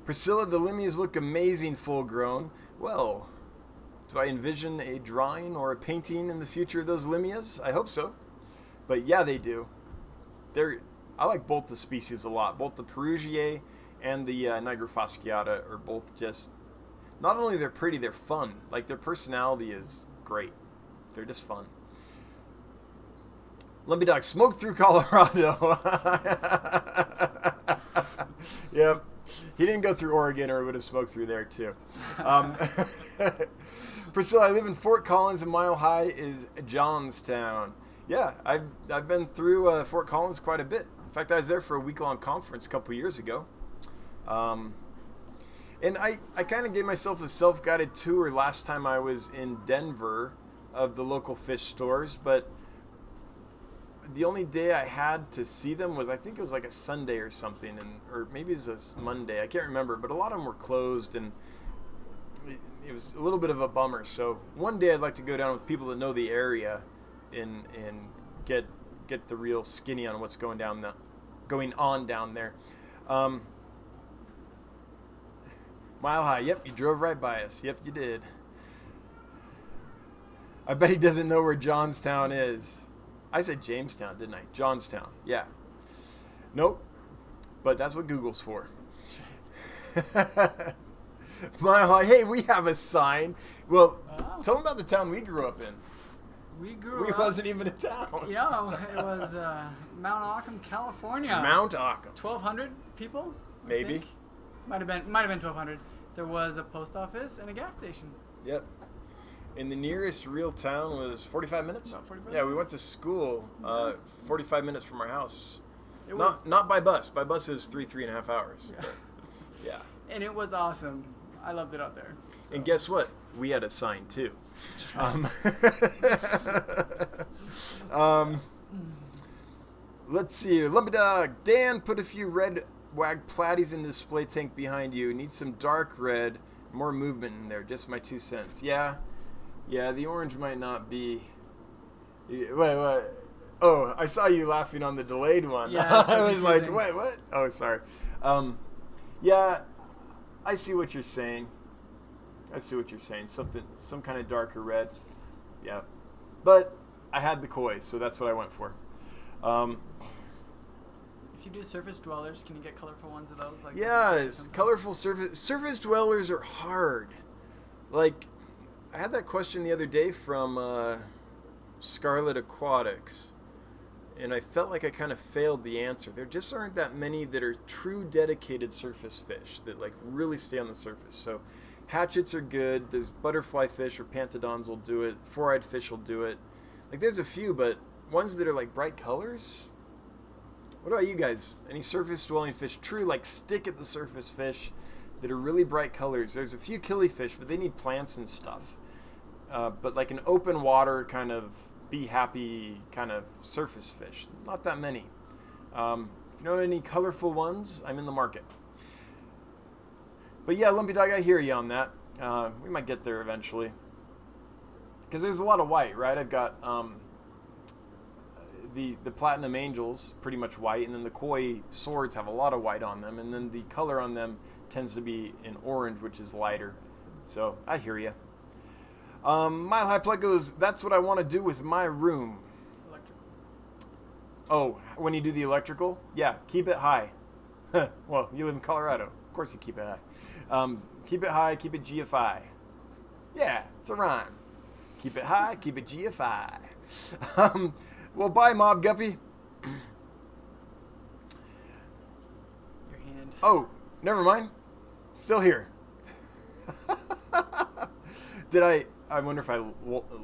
[SPEAKER 1] Priscilla, the Limmias look amazing full grown. Well, do I envision a drawing or a painting in the future of those Limmias? I hope so. But yeah, they do. I like both the species a lot. Both the Perugier and the Nigra fasciata are both just, not only they're pretty, they're fun. Like their personality is great. They're just fun. Lumpy Dog, smoke through Colorado. Yep. He didn't go through Oregon or would have smoked through there too. Priscilla, I live in Fort Collins and Mile High is Johnstown. Yeah, I've been through Fort Collins quite a bit. In fact, I was there for a week-long conference a couple years ago. And I kind of gave myself a self-guided tour last time I was in Denver of the local fish stores, but the only day I had to see them was, I think it was like a Sunday or something, or maybe it was a Monday. I can't remember, but a lot of them were closed, and it was a little bit of a bummer. So one day I'd like to go down with people that know the area and get the real skinny on what's going on down there. Mile High, yep, you drove right by us. Yep, you did. I bet he doesn't know where Johnstown is. I said Jamestown, didn't I? Johnstown, yeah. Nope, but that's what Google's for. Mile High, hey, we have a sign. Well, tell them about the town we grew up in.
[SPEAKER 2] We
[SPEAKER 1] wasn't even a town.
[SPEAKER 2] You know, it was Mount Auckham, California.
[SPEAKER 1] Mount Auckham.
[SPEAKER 2] 1,200 people?
[SPEAKER 1] Maybe.
[SPEAKER 2] Might have been 1,200. There was a post office and a gas station.
[SPEAKER 1] Yep. And the nearest real town was 45 minutes?
[SPEAKER 2] About 45
[SPEAKER 1] Yeah, we went to school 45 minutes from our house.
[SPEAKER 2] It was
[SPEAKER 1] Not by bus. By bus is 3.5 hours.
[SPEAKER 2] Yeah.
[SPEAKER 1] Yeah.
[SPEAKER 2] And it was awesome. I loved it out there. So.
[SPEAKER 1] And guess what? We had a sign too. Let's see here. Lumpy Dog. Dan, put a few red wag platies in the display tank behind you. Need some dark red. More movement in there. Just my 2 cents. Yeah. Yeah, the orange might not be... Wait. Oh, I saw you laughing on the delayed one.
[SPEAKER 2] Yeah,
[SPEAKER 1] I was like, wait, what? Oh, sorry. Yeah, I see what you're saying. Some kind of darker red. Yeah. But I had the koi, so that's what I went for.
[SPEAKER 2] If you do surface dwellers, can you get colorful ones of those? Like
[SPEAKER 1] yeah, colorful surface dwellers are hard. Like, I had that question the other day from Scarlet Aquatics, and I felt like I kind of failed the answer. There just aren't that many that are true dedicated surface fish that like really stay on the surface. So hatchets are good. There's butterfly fish or pantodons will do it. Four-eyed fish will do it. Like there's a few, but ones that are like bright colors, What about you guys? Any surface-dwelling fish, true like stick-at-the-surface fish that are really bright colors? There's a few killifish, but they need plants and stuff. But like an open water kind of be happy kind of surface fish, not that many. If you know any colorful ones, I'm in the market. But yeah, Lumpy Dog, I hear you on that. We might get there eventually. Because there's a lot of white, right? I've got the Platinum Angels, pretty much white, and then the Koi Swords have a lot of white on them, and then the color on them tends to be in orange, which is lighter. So, I hear you. Mile High Plug goes, that's what I want to do with my room.
[SPEAKER 2] Electrical.
[SPEAKER 1] Oh, when you do the electrical? Yeah, keep it high. Well, you live in Colorado. Of course you keep it high. Keep it high, keep it GFI. Yeah, it's a rhyme. Keep it high, keep it GFI. Well, bye, Mob Guppy.
[SPEAKER 2] Your hand.
[SPEAKER 1] Oh, never mind. Still here. I wonder if I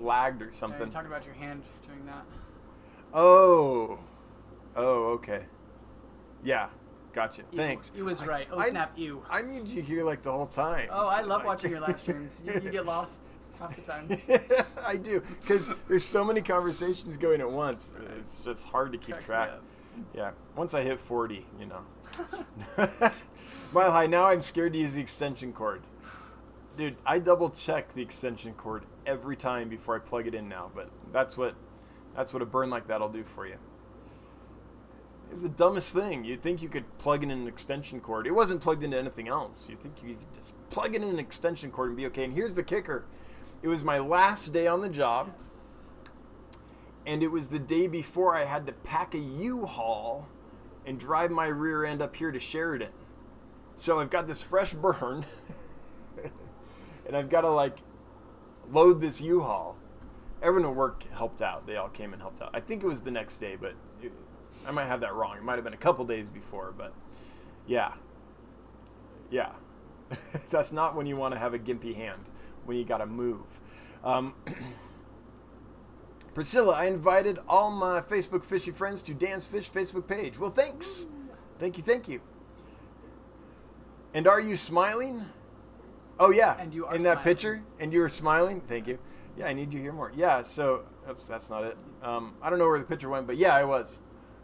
[SPEAKER 1] lagged or something.
[SPEAKER 2] You talked about your hand doing that.
[SPEAKER 1] Oh, okay. Yeah, gotcha.
[SPEAKER 2] Ew.
[SPEAKER 1] Thanks.
[SPEAKER 2] You was right. Oh, snap, you.
[SPEAKER 1] I need you here like the whole time.
[SPEAKER 2] Oh, I love watching your live streams. You get lost half the time.
[SPEAKER 1] I do, because there's so many conversations going at once. It's just hard to keep track. Yeah, once I hit 40, you know. Mile High, now I'm scared to use the extension cord. Dude, I double check the extension cord every time before I plug it in now, but that's what a burn like that'll do for you. It's the dumbest thing. You'd think you could plug in an extension cord. It wasn't plugged into anything else. You'd think you could just plug it in an extension cord and be okay. And here's the kicker. It was my last day on the job, and it was the day before I had to pack a U-Haul and drive my rear end up here to Sheridan. So I've got this fresh burn, and I've got to like load this U-Haul. Everyone at work helped out. They all came and helped out. I think it was the next day, but I might have that wrong. It might have been a couple days before, but yeah. That's not when you want to have a gimpy hand, when you got to move. Priscilla, I invited all my Facebook fishy friends to Dan's Fish Facebook page. Well, thanks. Thank you. And are you smiling? Oh, yeah.
[SPEAKER 2] And you are
[SPEAKER 1] in that picture? And you were smiling? Thank you. Yeah, I need you here more. Yeah, so, oops, that's not it. I don't know where the picture went, but yeah, I was.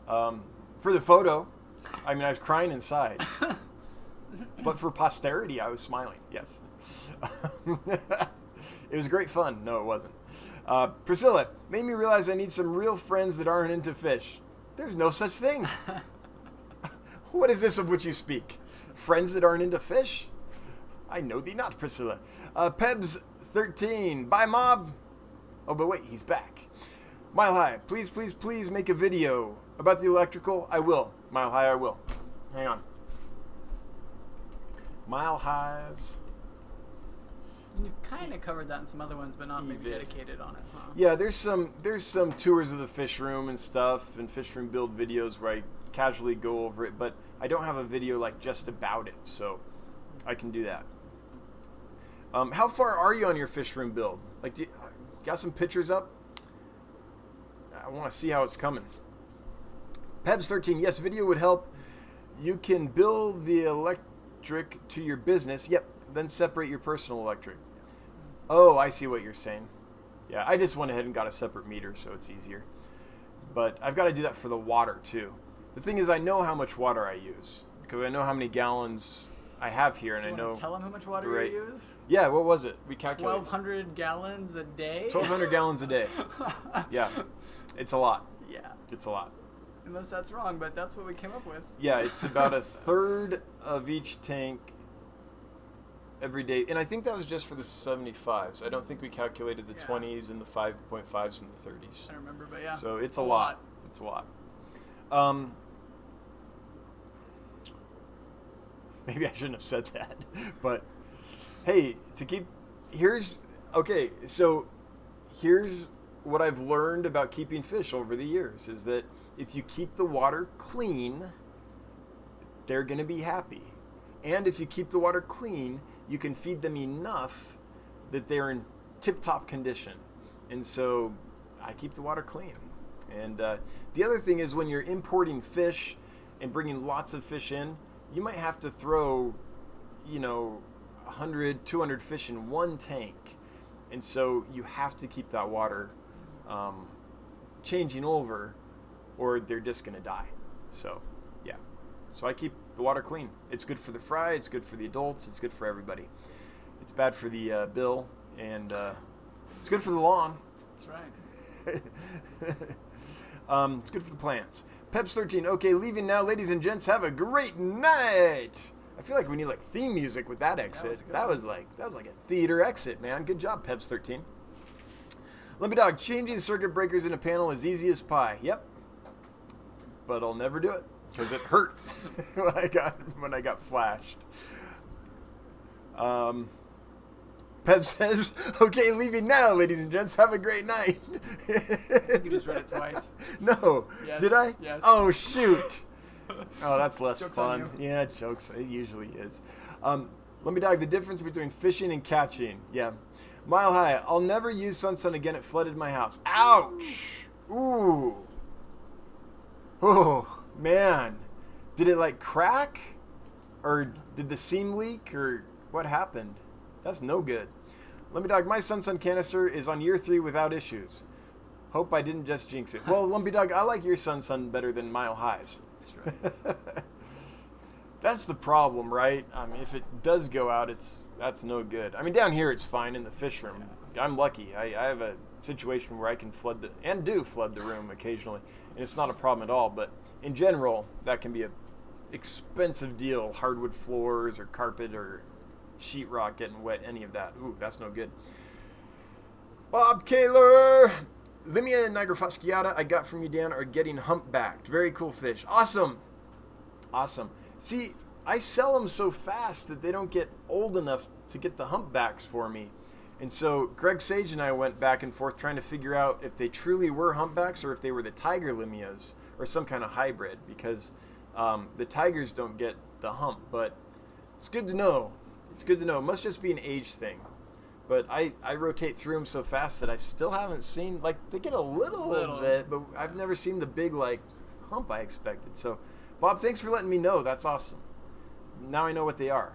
[SPEAKER 1] For the photo, I mean, I was crying inside. But for posterity, I was smiling, yes. It was great fun. No, it wasn't. Priscilla, made me realize I need some real friends that aren't into fish. There's no such thing. What is this of which you speak? Friends that aren't into fish? I know thee not, Priscilla. Pebs13, bye, Mob. Oh, but wait, he's back. Mile High, please make a video about the electrical. I will. Mile High, I will. Hang on. Mile Highs.
[SPEAKER 2] You've kind of covered that in some other ones, but not maybe dedicated on it, huh?
[SPEAKER 1] Yeah, there's some tours of the fish room and stuff, and fish room build videos where I casually go over it, but I don't have a video like just about it, so I can do that. How far are you on your fish room build? Like, got some pictures up? I want to see how it's coming. Pebs13, yes, video would help. You can build the electric to your business. Yep, then separate your personal electric. Oh, I see what you're saying. Yeah, I just went ahead and got a separate meter, so it's easier. But I've got to do that for the water, too. The thing is, I know how much water I use, because I know how many gallons I have here, and I know...
[SPEAKER 2] Tell them how much water you use?
[SPEAKER 1] Yeah, what was it? We calculated.
[SPEAKER 2] 1,200 gallons a day?
[SPEAKER 1] 1,200 gallons a day. Yeah, it's a lot.
[SPEAKER 2] Yeah.
[SPEAKER 1] It's a lot.
[SPEAKER 2] Unless that's wrong, but that's what we came up with.
[SPEAKER 1] Yeah, it's about a third of each tank every day. And I think that was just for the 75s. I don't think we calculated the 20s and the 5.5s and the 30s.
[SPEAKER 2] I don't remember, but yeah.
[SPEAKER 1] So it's a lot. It's a lot. Maybe I shouldn't have said that. But, hey, here's what I've learned about keeping fish over the years is that if you keep the water clean, they're going to be happy. And if you keep the water clean, you can feed them enough that they're in tip-top condition. And so I keep the water clean. And the other thing is when you're importing fish, and bringing lots of fish in, you might have to throw, 100, 200 fish in one tank. And so you have to keep that water changing over, or they're just going to die. So, yeah. So I keep the water clean. It's good for the fry. It's good for the adults. It's good for everybody. It's bad for the bill, and it's good for the lawn.
[SPEAKER 2] That's right.
[SPEAKER 1] It's good for the plants. Peps13, okay, leaving now. Ladies and gents, have a great night. I feel like we need like theme music with that exit. That was like a theater exit, man. Good job, Peps13. Lumpy Dog, changing circuit breakers in a panel is easy as pie. Yep. But I'll never do it because it hurt when I got flashed. Pep says, okay, leaving now, ladies and gents. Have a great night.
[SPEAKER 2] You just read it twice.
[SPEAKER 1] No.
[SPEAKER 2] Yes.
[SPEAKER 1] Did I?
[SPEAKER 2] Yes.
[SPEAKER 1] Oh, shoot. Oh, that's less
[SPEAKER 2] Joke's
[SPEAKER 1] fun.
[SPEAKER 2] on you.
[SPEAKER 1] Yeah, jokes. It usually is. Let me dog the difference between fishing and catching. Yeah. Mile High. I'll never use Sun again. It flooded my house. Ouch. Ooh. Oh, man. Did it like crack? Or did the seam leak? Or what happened? That's no good. Let me dog, my Sun canister is on year 3 without issues. Hope I didn't just jinx it. Well, Lumpy Dog, I like your Sun better than Mile High's.
[SPEAKER 2] That's right.
[SPEAKER 1] That's the problem, right? I mean, if it does go out, that's no good. I mean, down here it's fine in the fish room. I'm lucky. I have a situation where I can flood the room occasionally, and it's not a problem at all. But in general, that can be a expensive deal. Hardwood floors or carpet or sheetrock getting wet, any of that. Ooh, that's no good. Bob Kaler, Limia nigra fasciata I got from you, Dan, are getting humpbacked. Very cool fish. Awesome. See, I sell them so fast that they don't get old enough to get the humpbacks for me. And so Greg Sage and I went back and forth trying to figure out if they truly were humpbacks or if they were the tiger limias or some kind of hybrid, because the tigers don't get the hump. But it's good to know. It must just be an age thing. But I rotate through them so fast that I still haven't seen, like, they get a little bit, but I've never seen the big, like, hump I expected. So, Bob, thanks for letting me know. That's awesome. Now I know what they are.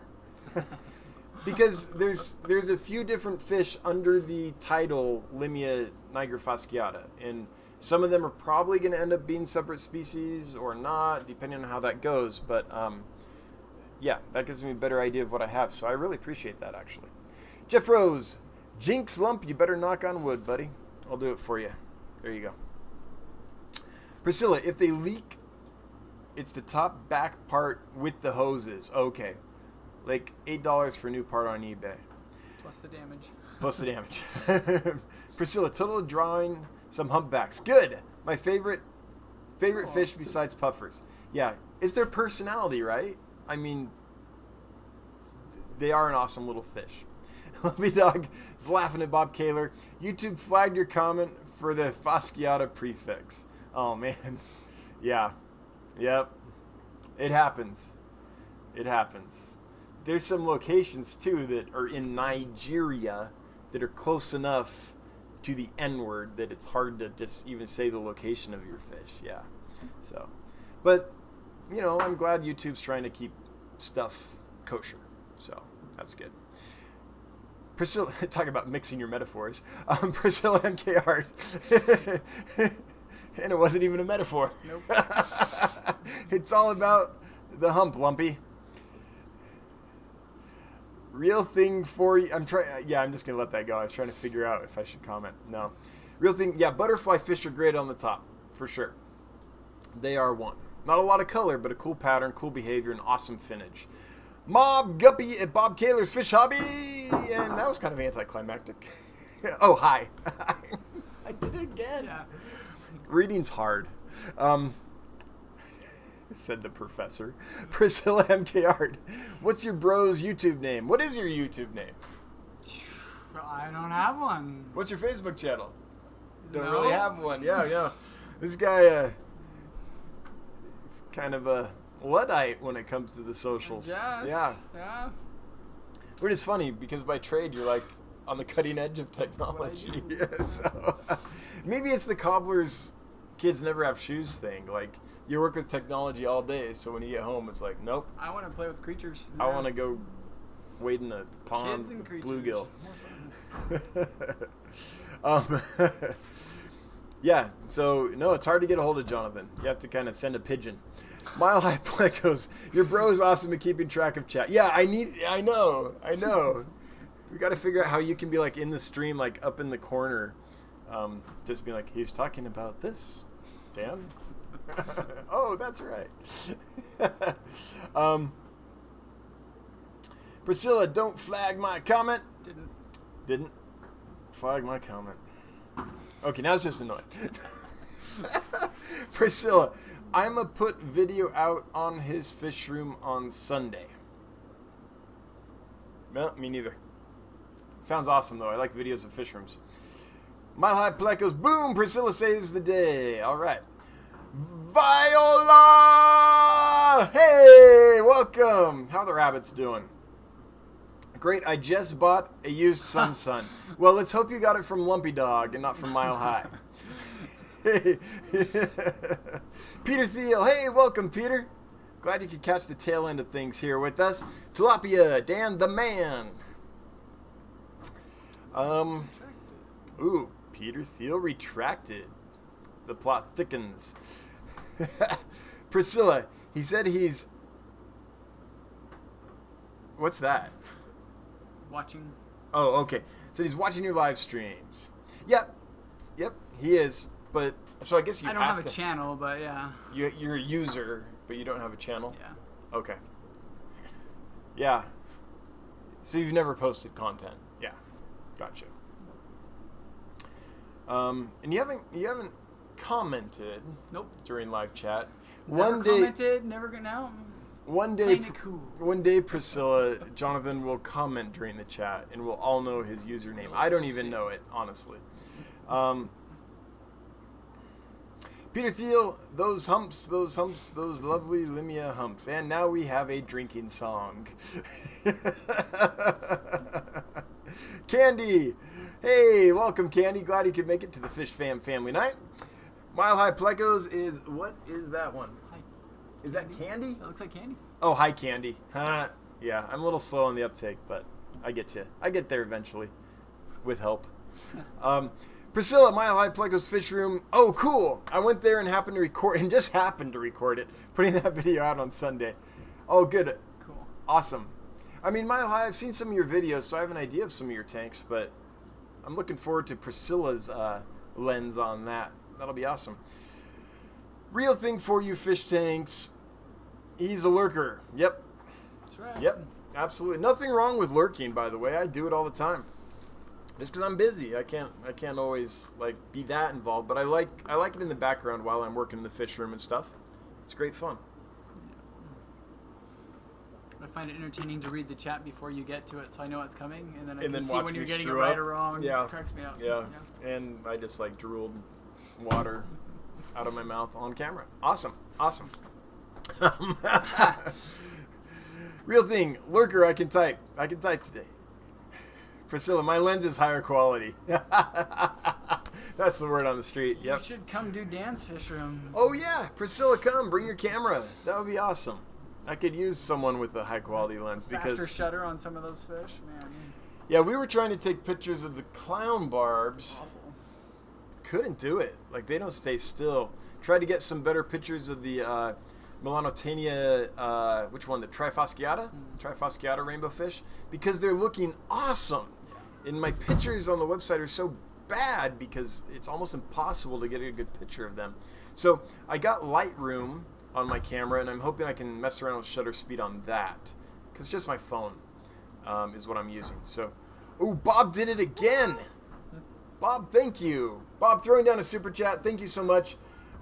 [SPEAKER 1] Because there's a few different fish under the title Limia nigra fasciata, and some of them are probably going to end up being separate species or not, depending on how that goes. But, yeah, that gives me a better idea of what I have, so I really appreciate that, actually. Jeff Rose, Jinx Lump, you better knock on wood, buddy. I'll do it for you. There you go. Priscilla, if they leak, it's the top back part with the hoses. Okay. Like $8 for a new part on eBay.
[SPEAKER 2] Plus the damage.
[SPEAKER 1] Priscilla, total drawing some humpbacks. Good. My favorite fish besides puffers. Yeah. It's their personality, right? I mean, they are an awesome little fish. Lumpy Dog is laughing at Bob Kaler. YouTube flagged your comment for the fasciata prefix. Oh, man. Yeah. Yep. It happens. There's some locations, too, that are in Nigeria that are close enough to the N-word that it's hard to just even say the location of your fish. Yeah. So, but, I'm glad YouTube's trying to keep stuff kosher. So, that's good. Priscilla, talk about mixing your metaphors. Priscilla MK Hart. And it wasn't even a metaphor.
[SPEAKER 2] Nope.
[SPEAKER 1] It's all about the hump, Lumpy. Real thing for you. I'm just going to let that go. I was trying to figure out if I should comment. No. Real thing. Yeah, butterfly fish are great on the top, for sure. They are one. Not a lot of color, but a cool pattern, cool behavior, and awesome finish. Mob Guppy at Bob Kaler's Fish Hobby. And that was kind of anticlimactic. Oh, hi. I did it again.
[SPEAKER 2] Yeah.
[SPEAKER 1] Reading's hard. Said the professor. Priscilla MK Art. What's your bro's YouTube name? What is your YouTube name?
[SPEAKER 2] I don't have one.
[SPEAKER 1] What's your Facebook channel? Don't
[SPEAKER 2] No.
[SPEAKER 1] really have one. Yeah. This guy is kind of a Luddite when it comes to the socials.
[SPEAKER 2] Yes.
[SPEAKER 1] Yeah. Which is funny because by trade you're like on the cutting edge of technology. Yeah, so maybe it's the cobbler's kids never have shoes thing. Like You work with technology all day, so when you get home, it's like, nope.
[SPEAKER 2] I want to play with creatures.
[SPEAKER 1] I want to go wade in a pond
[SPEAKER 2] Kids and
[SPEAKER 1] with
[SPEAKER 2] creatures.
[SPEAKER 1] bluegill.
[SPEAKER 2] More fun.
[SPEAKER 1] Yeah, so, no, it's hard to get a hold of Jonathan. You have to kind of send a pigeon. Mile High Plecos, your bro is awesome at keeping track of chat. Yeah, I know. We got to figure out how you can be, like, in the stream, like, up in the corner. Just being like, he's talking about this, Dan. Oh, that's right. Priscilla, don't flag my comment. Didn't flag my comment. Okay, now it's just annoying. Priscilla, I'ma put video out on his fish room on Sunday. No, me neither. Sounds awesome though. I like videos of fish rooms. Mile High Plecos, boom! Priscilla saves the day. All right. Viola! Hey, welcome. How are the rabbits doing? Great. I just bought a used Sun. Well, let's hope you got it from Lumpy Dog and not from Mile High. Peter Thiel. Hey, welcome, Peter. Glad you could catch the tail end of things here with us. Tilapia, Dan the man. Ooh, Peter Thiel retracted. The plot thickens. Priscilla, he said he's... What's that?
[SPEAKER 2] Watching.
[SPEAKER 1] Oh, okay. So he's watching your live streams. Yep, he is. But so I guess you.
[SPEAKER 2] I don't have a channel, but yeah.
[SPEAKER 1] You're a user, but you don't have a channel.
[SPEAKER 2] Yeah.
[SPEAKER 1] Okay. Yeah. So you've never posted content. Yeah. Gotcha. And you haven't commented.
[SPEAKER 2] Nope.
[SPEAKER 1] During live chat.
[SPEAKER 2] Never commented. Never gonna know.
[SPEAKER 1] One day,
[SPEAKER 2] Cool.
[SPEAKER 1] One day, Priscilla, Jonathan will comment during the chat, and we'll all know his username. I don't even know it, honestly. Peter Thiel, those humps, those lovely Limia humps. And now we have a drinking song. Candy, hey, welcome, Candy. Glad you could make it to the Fish Fam family night. Mile High Plecos is, what is that one? Is that Candy?
[SPEAKER 2] That looks like Candy.
[SPEAKER 1] Oh, hi, Candy. Yeah, I'm a little slow on the uptake, but I get you. I get there eventually, with help. Priscilla, Mile High Plecos Fish Room. Oh, cool. I went there and happened to record it, putting that video out on Sunday. Oh, good.
[SPEAKER 2] Cool.
[SPEAKER 1] Awesome. I mean, Mile High, I've seen some of your videos, so I have an idea of some of your tanks, but I'm looking forward to Priscilla's lens on that. That'll be awesome. Real thing for you, fish tanks. He's a lurker. Yep.
[SPEAKER 2] That's right.
[SPEAKER 1] Yep. Absolutely. Nothing wrong with lurking, by the way. I do it all the time. Just because I'm busy, I can't always like be that involved. But I like it in the background while I'm working in the fish room and stuff. It's great fun.
[SPEAKER 2] I find it entertaining to read the chat before you get to it, so I know it's coming, and then I can see
[SPEAKER 1] watch
[SPEAKER 2] when
[SPEAKER 1] me
[SPEAKER 2] you're getting it
[SPEAKER 1] screw
[SPEAKER 2] right
[SPEAKER 1] up.
[SPEAKER 2] or wrong.
[SPEAKER 1] Yeah.
[SPEAKER 2] It cracks me up.
[SPEAKER 1] Yeah. And I just like drooled water out of my mouth on camera. Awesome. Real thing, lurker. I can type today. Priscilla, my lens is higher quality. That's the word on the street. Yep.
[SPEAKER 2] You should come do Dan's fish room.
[SPEAKER 1] Oh yeah, Priscilla, come bring your camera. That would be awesome. I could use someone with a high quality lens
[SPEAKER 2] Faster
[SPEAKER 1] because
[SPEAKER 2] shutter on some of those fish, man.
[SPEAKER 1] yeah, we were trying to take pictures of the clown barbs.
[SPEAKER 2] Awful.
[SPEAKER 1] Couldn't do it. Like they don't stay still. Tried to get some better pictures of the Melanotania, which one? The Trifasciata? Trifasciata rainbow fish? Because they're looking awesome. And my pictures on the website are so bad because it's almost impossible to get a good picture of them. So I got Lightroom on my camera, and I'm hoping I can mess around with shutter speed on that. Because just my phone is what I'm using. So, oh, Bob did it again. Bob, thank you. Bob throwing down a super chat. Thank you so much.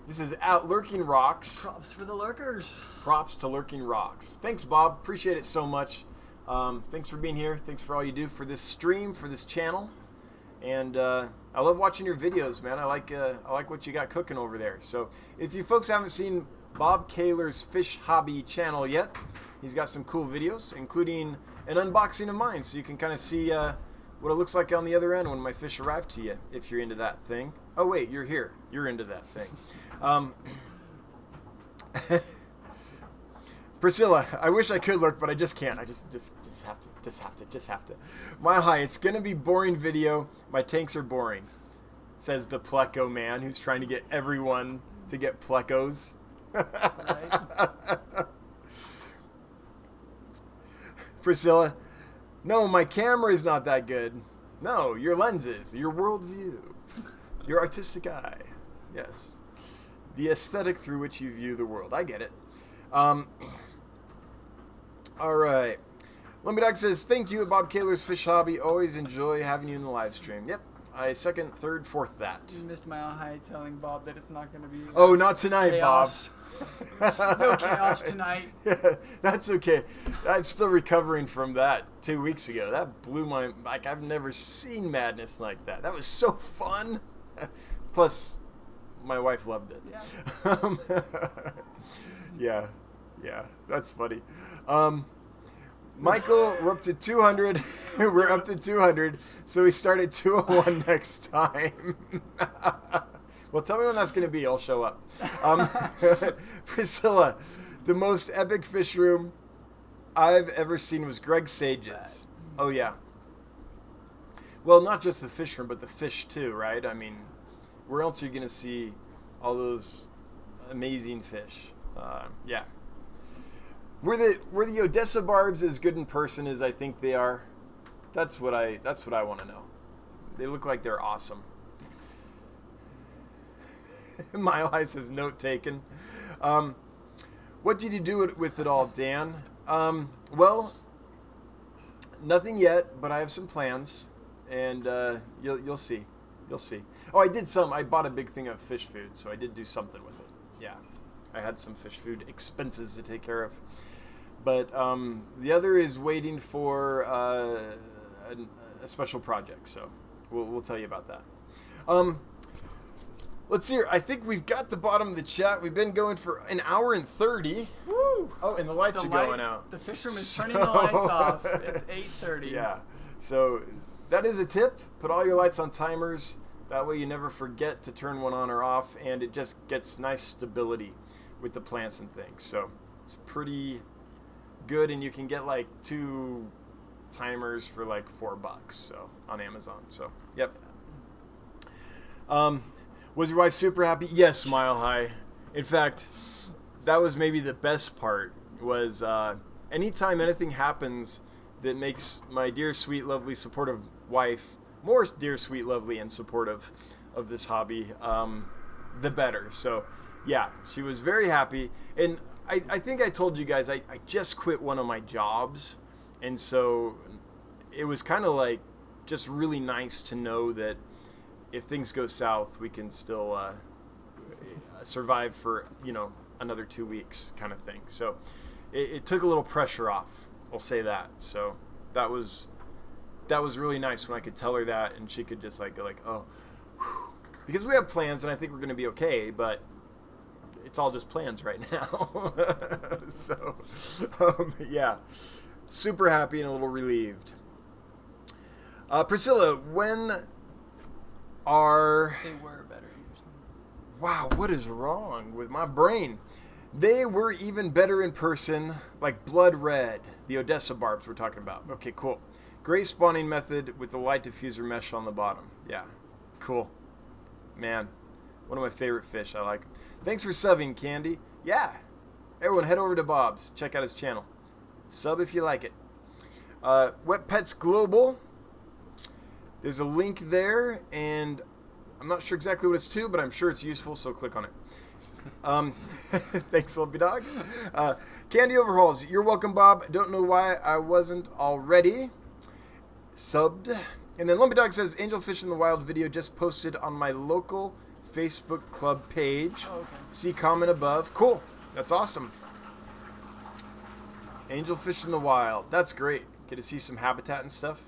[SPEAKER 1] This is Out Lurking Rocks.
[SPEAKER 2] Props for the lurkers. Props
[SPEAKER 1] to Lurking Rocks. Thanks, Bob. Appreciate it so much. Thanks for being here. Thanks for all you do for this stream, for this channel. And I love watching your videos, man. I like what you got cooking over there. So if you folks haven't seen Bob Kaler's Fish Hobby channel yet, he's got some cool videos, including an unboxing of mine, so you can kind of see what it looks like on the other end when my fish arrive to you, if you're into that thing. Oh wait, you're here. You're into that thing. Priscilla, I wish I could lurk, but I just can't. I just have to. Mile High, it's gonna be boring video. My tanks are boring, says the Pleco man who's trying to get everyone to get Plecos.
[SPEAKER 2] Right.
[SPEAKER 1] Priscilla, no, my camera is not that good. No, your lenses, your worldview, your artistic eye. Yes. The aesthetic through which you view the world. I get it. All right. Lumpy Dog says, thank you, Bob Kaler's Fish Hobby. Always enjoy having you in the live stream. Yep. I third, fourth that.
[SPEAKER 2] You missed Mile High telling Bob that it's not going to be.
[SPEAKER 1] Oh, not tonight,
[SPEAKER 2] chaos.
[SPEAKER 1] Bob.
[SPEAKER 2] No chaos tonight.
[SPEAKER 1] Yeah, that's okay. I'm still recovering from that 2 weeks ago. That blew my... Like, I've never seen madness like that. That was so fun. Plus, my wife loved it.
[SPEAKER 2] Yeah.
[SPEAKER 1] Yeah, that's funny. Michael, we're up to 200. We're up to 200, so we start at 201 next time. Well, tell me when that's going to be. I'll show up. Priscilla, the most epic fish room I've ever seen was Greg Sage's. Oh, yeah. Well, not just the fish room, but the fish, too, right? I mean, where else are you going to see all those amazing fish? Yeah. Were the Odessa barbs as good in person as I think they are? That's what I want to know. They look like they're awesome. Mile High says note taken. What did you do with it all, Dan? Well, nothing yet, but I have some plans, and you'll see. You'll see. Oh, I did some. I bought a big thing of fish food, so I did do something with it. Yeah, I had some fish food expenses to take care of. But the other is waiting for a special project, so we'll tell you about that. Let's see here. I think we've got the bottom of the chat. We've been going for an hour and 30.
[SPEAKER 2] Woo!
[SPEAKER 1] Oh, and the lights are going out.
[SPEAKER 2] The fisherman is turning the lights off. It's 8:30.
[SPEAKER 1] Yeah. So that is a tip. Put all your lights on timers. That way you never forget to turn one on or off, and it just gets nice stability with the plants and things. So it's pretty good, and you can get like 2 timers for like $4, so on Amazon. So yep. Was your wife super happy? Yes, Mile High. In fact, that was maybe the best part. Was anytime anything happens that makes my dear, sweet, lovely, supportive wife more dear, sweet, lovely, and supportive of this hobby, the better. So yeah, she was very happy. And I think I told you guys I just quit one of my jobs, and so it was kind of like just really nice to know that if things go south, we can still survive for another 2 weeks, kind of thing. So it took a little pressure off. I'll say that. So that was really nice when I could tell her that, and she could just go oh, whew. Because we have plans, and I think we're going to be okay, but it's all just plans right now. So, yeah, super happy and a little relieved. Priscilla, when are...
[SPEAKER 2] They were better in person.
[SPEAKER 1] Wow, what is wrong with my brain? They were even better in person, like blood red, the Odessa barbs we're talking about. Okay, cool. Gray spawning method with the light diffuser mesh on the bottom. Yeah, cool. Man, one of my favorite fish. I like. Thanks for subbing, Candy. Yeah. Everyone, head over to Bob's. Check out his channel. Sub if you like it. Wet Pets Global. There's a link there, and I'm not sure exactly what it's to, but I'm sure it's useful, so click on it. Thanks, Lumpy Dog. Candy Overhauls. You're welcome, Bob. Don't know why I wasn't already subbed. And then Lumpy Dog says, Angelfish in the Wild video just posted on my local Facebook club page.
[SPEAKER 2] Oh, okay.
[SPEAKER 1] See comment above. Cool. That's awesome. Angelfish in the Wild. That's great. Get to see some habitat and stuff.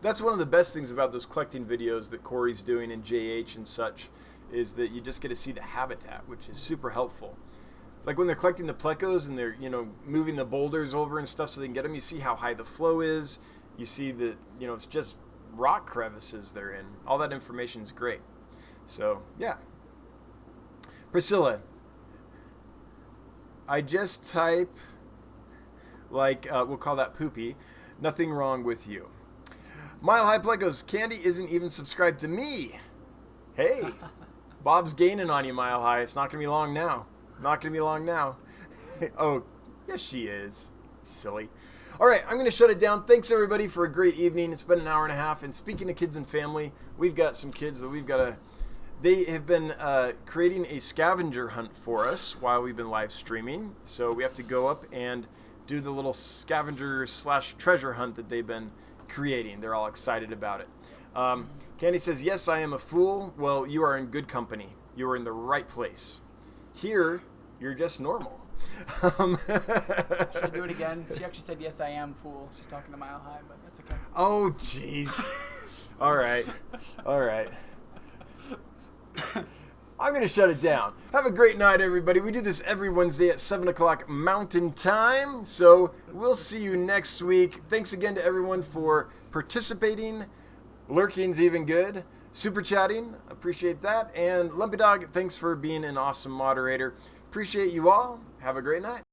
[SPEAKER 1] That's one of the best things about those collecting videos that Corey's doing in JH and such, is that you just get to see the habitat, which is super helpful. Like when they're collecting the plecos and they're, moving the boulders over and stuff so they can get them, you see how high the flow is. You see that, it's just rock crevices they're in. All that information is great. So, yeah. Priscilla, I just type, like, we'll call that poopy. Nothing wrong with you. Mile High Play goes, Candy isn't even subscribed to me. Hey, Bob's gaining on you, Mile High. It's not going to be long now. Not going to be long now. Oh, yes, she is. Silly. All right, I'm going to shut it down. Thanks, everybody, for a great evening. It's been an hour and a half. And speaking of kids and family, we've got some kids that we've got to... They have been creating a scavenger hunt for us while we've been live streaming. So we have to go up and do the little scavenger/treasure hunt that they've been creating. They're all excited about it. Candy says, yes, I am a fool. Well, you are in good company. You are in the right place. Here, you're just normal.
[SPEAKER 2] Should I do it again? She actually said, yes, I am fool. She's talking to Mile High, but that's okay.
[SPEAKER 1] Oh, jeez. All right. All right. I'm going to shut it down. Have a great night, everybody. We do this every Wednesday at 7 o'clock Mountain Time. So we'll see you next week. Thanks again to everyone for participating. Lurking's even good. Super chatting. Appreciate that. And Lumpy Dog, thanks for being an awesome moderator. Appreciate you all. Have a great night.